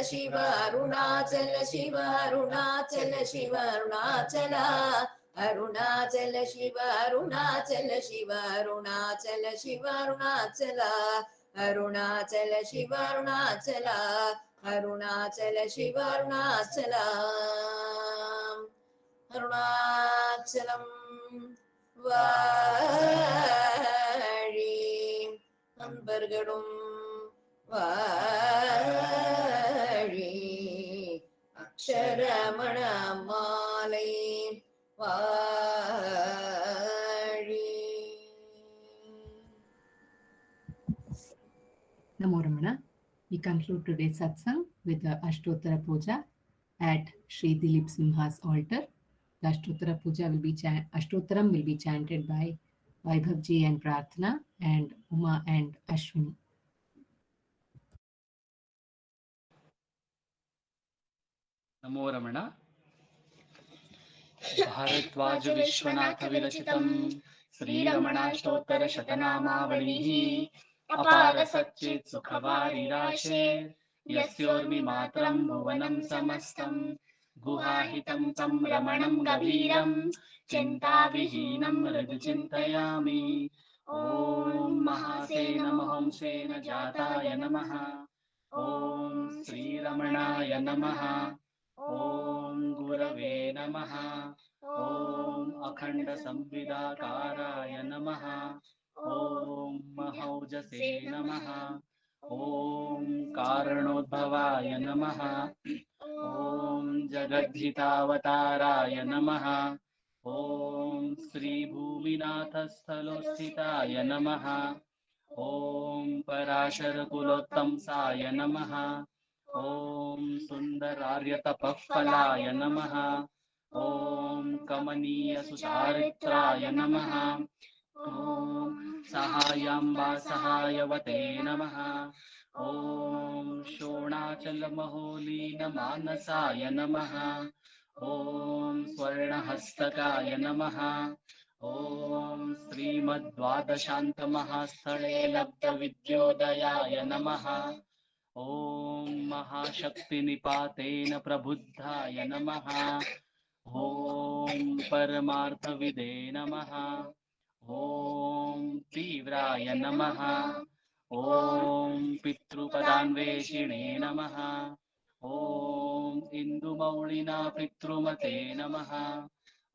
S10: சிவ அருணாச்சல சிவ அருணாச்சல சிவ அருணாச்சலா அருணாச்சல சிவ அருணாச்சல சிவ அருணாச்சல சிவ அருணாச்சலா அருணாச்சல சிவ அருணாச்சலா அருணாச்சல சிவ அருணாச்சலா அருணாச்சலம் வாழி அன்பர்களும் வாழி அக்ஷரமண மாலை வாழி.
S1: Namo Ramana. We conclude today's satsang with the Ashtottara Puja at Sri Dilip Simha's altar. The Ashtottara Puja will be Ashtottaram will be chanted by Vaibhavji and Prarthana and Uma and Ashwini.
S11: नमो रमण भारद्वाज विश्वनाथ विरचितं श्रीरमणाष्टोत्तर शतनामावलिः अपार सच्चेत् सुखवारिराशे यस्योर्मिमात्रं भुवनं समस्तं गुहाहितं तं रमणं गभीरं चिन्ताविहीनं हृदि चिन्तयामि ॐ महासेन महंसेन जाताय नमः ॐ श्रीरमणाय नमः ॐ गुरवे नमः ॐ अखण्ड संविदाकाराय नमः ॐ महौजसे नमः ॐ कारणोद्भवाय नमः ॐ जगद्धितावताराय नमः ॐ श्रीभूमिनाथस्थलोत्थिताय नमः ॐ पराशरकुलोत्तंसाय नमः ॐ सुन्दरार्यतपःफलाय नमः ॐ कमनीयसुचारित्राय नमः ॐ सहायाम्बा सहायवते नमः ॐ शोणाचलमहोलीनमानसाय नमः ॐ स्वर्णहस्तकाय नमः ॐ श्रीमद्द्वादशान्तमहास्थले लब्धविद्योदयाय नमः ॐ महाशक्तिनिपातेन प्रबुद्धाय नमः ॐ परमार्थविदे नमः। ॐ तीव्राय नमः। ॐ पितृपदान्वेषिणे नमः। ॐ इन्दुमौळिना पितृमते नमः।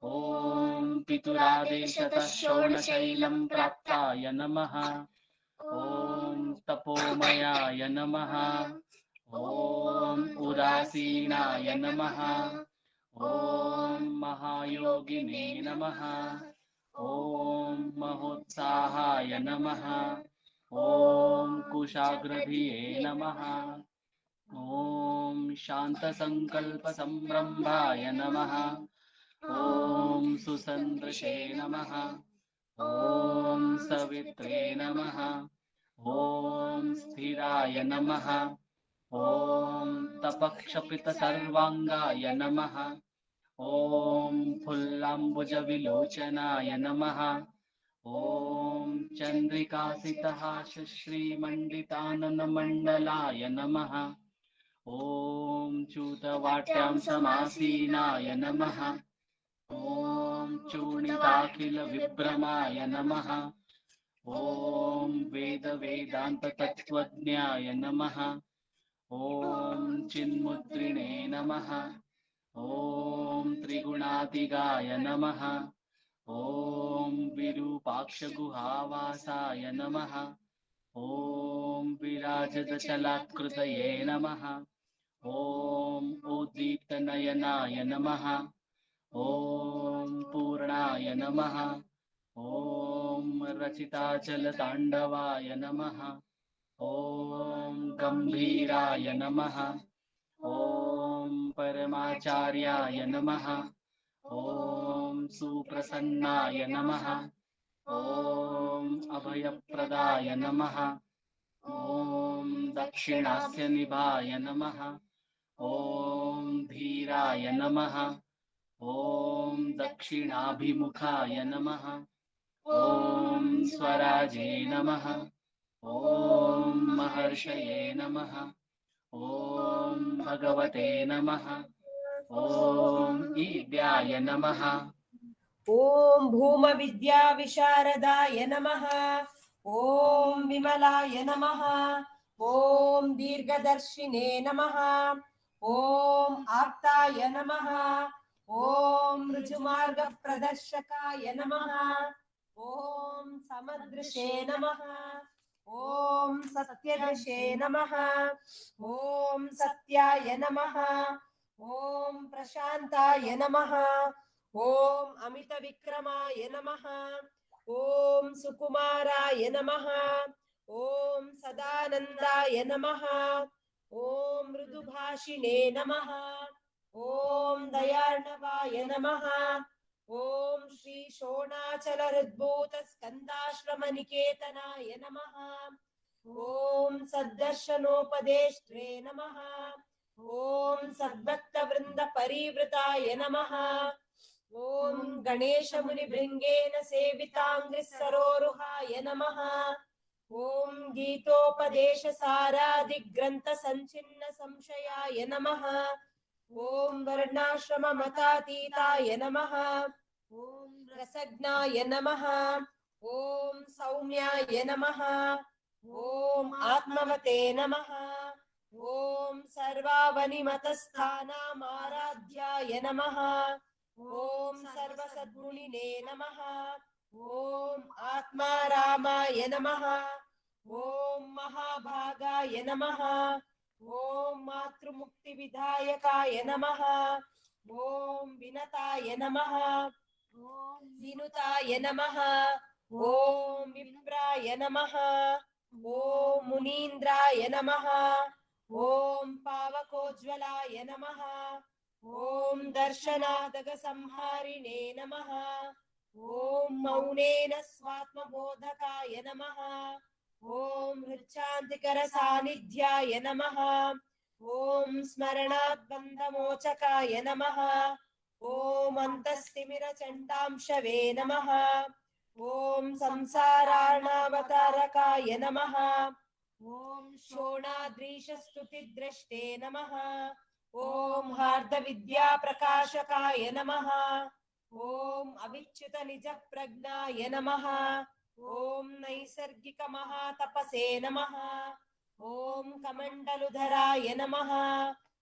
S11: ॐ पितुरादेशतः शोणशैलं प्राप्ताय नमः। ॐ तपोमयाय नमः। ॐ उदासीनाय नमः। ॐ महायोगिने नमः। ॐ महोत्साहाय नमः। ॐ कुशाग्रधिये नमः। ॐ शान्तसङ्कल्पसम्रम्भाय नमः। ॐ सुसन्दृशे नमः। ॐ सवित्रे नमः। ॐ स्थिराय नमः। ॐ तपक्षपितसर्वाङ्गाय नमः। ॐ फुल्लाम्बुजविलोचनाय नमः। ॐ चन्द्रिकासितहासश्रीमण्डिताननमण्डलाय नमः। ॐ च्यूतवाट्यां समासीनाय नमः। ॐ चूर्णिताखिलविभ्रमाय नमः। ॐ वेदवेदान्ततत्त्वज्ञाय नमः। ॐ चिन्मुद्रिणे नमः। ॐ त्रिगुणातिगाय नमः। ॐ विरूपाक्षगुहावासाय नमः। ॐ विराजदशलात्कृतये नमः। ॐ उद्दीप्तनयनाय नमः। ॐ पूर्णाय नमः। ॐ रचिताचलताण्डवाय नमः। ॐ गम्भीराय नमः। ॐ परमाचार्याय नमः। ॐ सुप्रसन्नाय नमः। ॐ अभयप्रदाय नमः। ॐ दक्षिणास्यनिभाय नमः। ॐ धीराय नमः। ॐ दक्षिणाभिमुखाय नमः। ॐ स्वराजे नमः। ॐ महर्षये नमः। ॐ भगवते नमः। ॐ ईड्याय नमः।
S12: ॐ भूमविद्याविशारदाय नमः। ॐ विमलाय नमः। ॐ दीर्घदर्शिने नमः। ॐ आप्ताय नमः। ॐ ऋजुमार्गप्रदर्शकाय नमः। ॐ समदृशे नमः। ॐ सत्यदृशे नमः। ॐ सत्याय नमः। ॐ प्रशान्ताय नमः। ॐ अमितविक्रमाय नमः। ॐ सुकुमाराय नमः। ॐ सदानन्दाय नमः। ॐ मृदुभाषिणे नमः। ॐ दयार्णवाय नमः। ॐ श्री शोणाचलहृद्भूतस्कन्दाश्रमनिकेतनाय नमः। ॐ सद्दर्शनोपदेष्ट्रे नमः। ॐ सद्भक्तवृन्दपरिवृताय नमः। ॐ गणेशमुनिभृङ्गेन सेविताङ्घ्रिसरोरुहाय नमः। ॐ गीतोपदेशसारादिग्रन्थसञ्छिन्नसंशयाय नमः। ॐ वर्णाश्रममतातीताय नमः। ॐ रसज्ञाय नमः। ॐ सौम्याय नमः। ॐ आत्मवते नमः। ॐ सर्वावनिमतस्थानामाराध्याय नमः। ॐ सर्वसद्गुणिने नमः। ॐ आत्मारामाय नमः। ॐ महाभागाय नमः। ॐ मातृमुक्तिविधायकाय नमः। ॐ विनताय नमः। ॐ विनुताय नमः। ॐ विप्राय नमः। ॐ मुनीन्द्राय नमः। ॐ पावकोज्ज्वलाय नमः। ॐ दर्शनादगसंहारिणे नमः। ॐ मौनेन स्वात्मबोधकाय नमः। ॐ हृच्छान्तिकरसान्निध्याय नमः। ॐ स्मरणाद्बन्धमोचकाय नमः। ॐ अन्तस्तिमिरचण्डांशवे नमः। ॐ संसारार्णावतारकाय नमः। ॐ शोणाद्रीशस्तुतिद्रष्टे नमः। ॐ हार्दविद्याप्रकाशकाय नमः। ॐ अविच्युतनिजप्रज्ञाय नमः। ॐ नैसर्गिकमहातपसे नमः। ॐ कमण्डलुधराय नमः।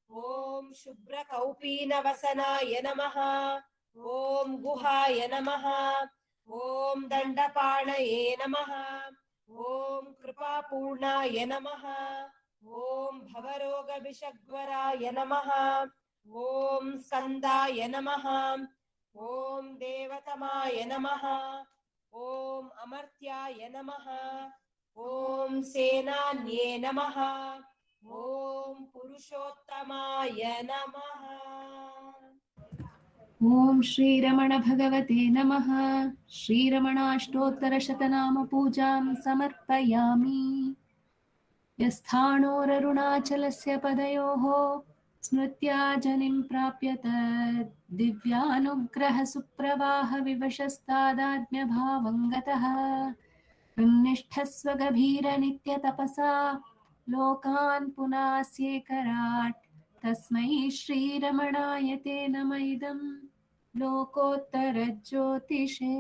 S12: ॐ शुभ्रकौपीनवसनाय नमः। ॐ गुहाय नमः। ॐ दण्डपाणये नमः। ॐ कृपापूर्णाय नमः। ॐ भवरोगविषग्वराय नमः। ॐ स्कन्दाय नमः। ॐ देवतमाय नमः। ॐ अमर्त्याय नमः। ॐ सेनान्ये नमः। ॐ पुरुषोत्तमाय नमः।
S1: ॐ श्रीरमण भगवते नमः। श्रीरमणाष्टोत्तरशतनामपूजां समर्पयामि। यस्थाणोररुणाचलस्य पदयोः स्मृत्या जनिं प्राप्य तद् दिव्यानुग्रहसुप्रवाहविवशस्तादात्म्यभावं गतः कृन्निष्ठस्व गभीरनित्यतपसा लोकान् पुनास्येकराट् तस्मै श्रीरमणाय ते नम इदं लोकोत्तरज्योतिषे।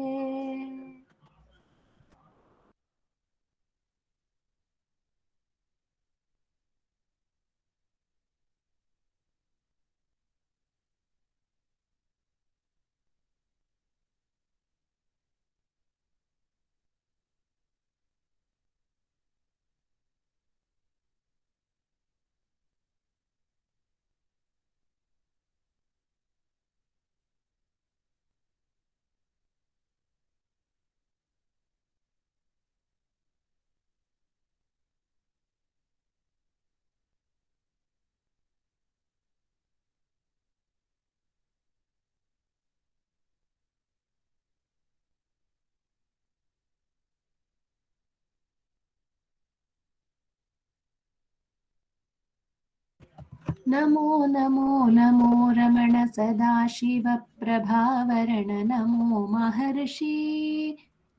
S1: नमो नमो नमो रमण सदाशिव प्रभावरण नमो महर्षि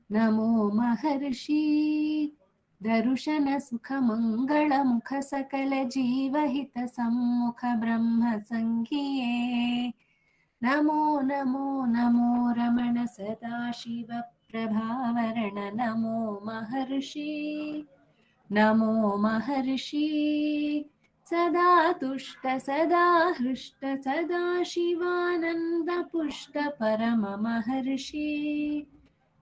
S1: नमो महर्षि दर्शन सुख मंगल मुख सकल जीवहित सम्मुख ब्रह्म संघिये नमो नमो नमो रमण सदाशिव प्रभावरण नमो महर्षि नमो महर्षि सदा तुष्ट सदा हृष्ट सदा शिवानंद पुष्ट परम महर्षि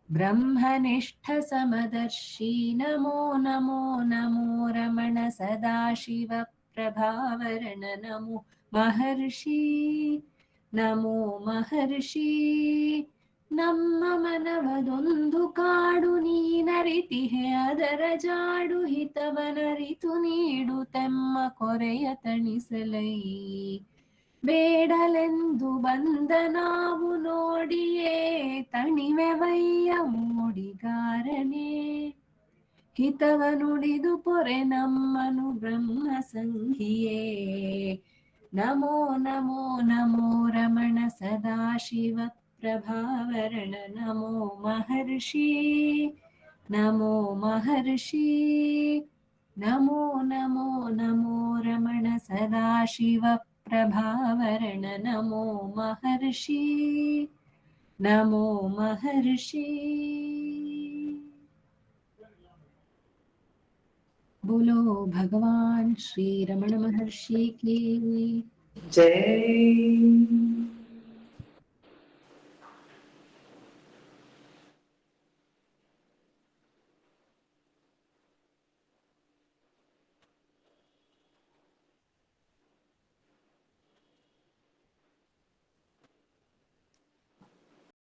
S1: ब्रह्मनिष्ठ समदर्शी नमो नमो नमो रमण सदाशिव प्रभावरण नमो महर्षि नमो महर्षि ನಮ್ಮ ಮನವದೊಂದು ಕಾಡು ನೀನರಿತಿಹೆ ಅದರ ಜಾಡು ಹಿತವನರಿತು ನೀಡು ತೆಮ್ಮ ಕೊರೆಯ ತಣಿಸಲೈ ಬೇಡಲೆಂದು ಬಂದ ನಾವು ನೋಡಿಯೇ ತಣಿವೆವಯ್ಯ ಮೂಡಿಗಾರನೆ ಹಿತವ ನುಡಿದು ಪೊರೆ ನಮ್ಮನು ಬ್ರಹ್ಮ ಸಂಘಿಯೇ ನಮೋ ನಮೋ ನಮೋ ರಮಣ ಸದಾಶಿವ प्रभावरण नमो महर्षि नमो महर्षि नमो नमो नमो रमण सदाशिव प्रभावरण नमो महर्षि नमो महर्षि। बोलो भगवान श्री रमण महर्षि की
S9: जय।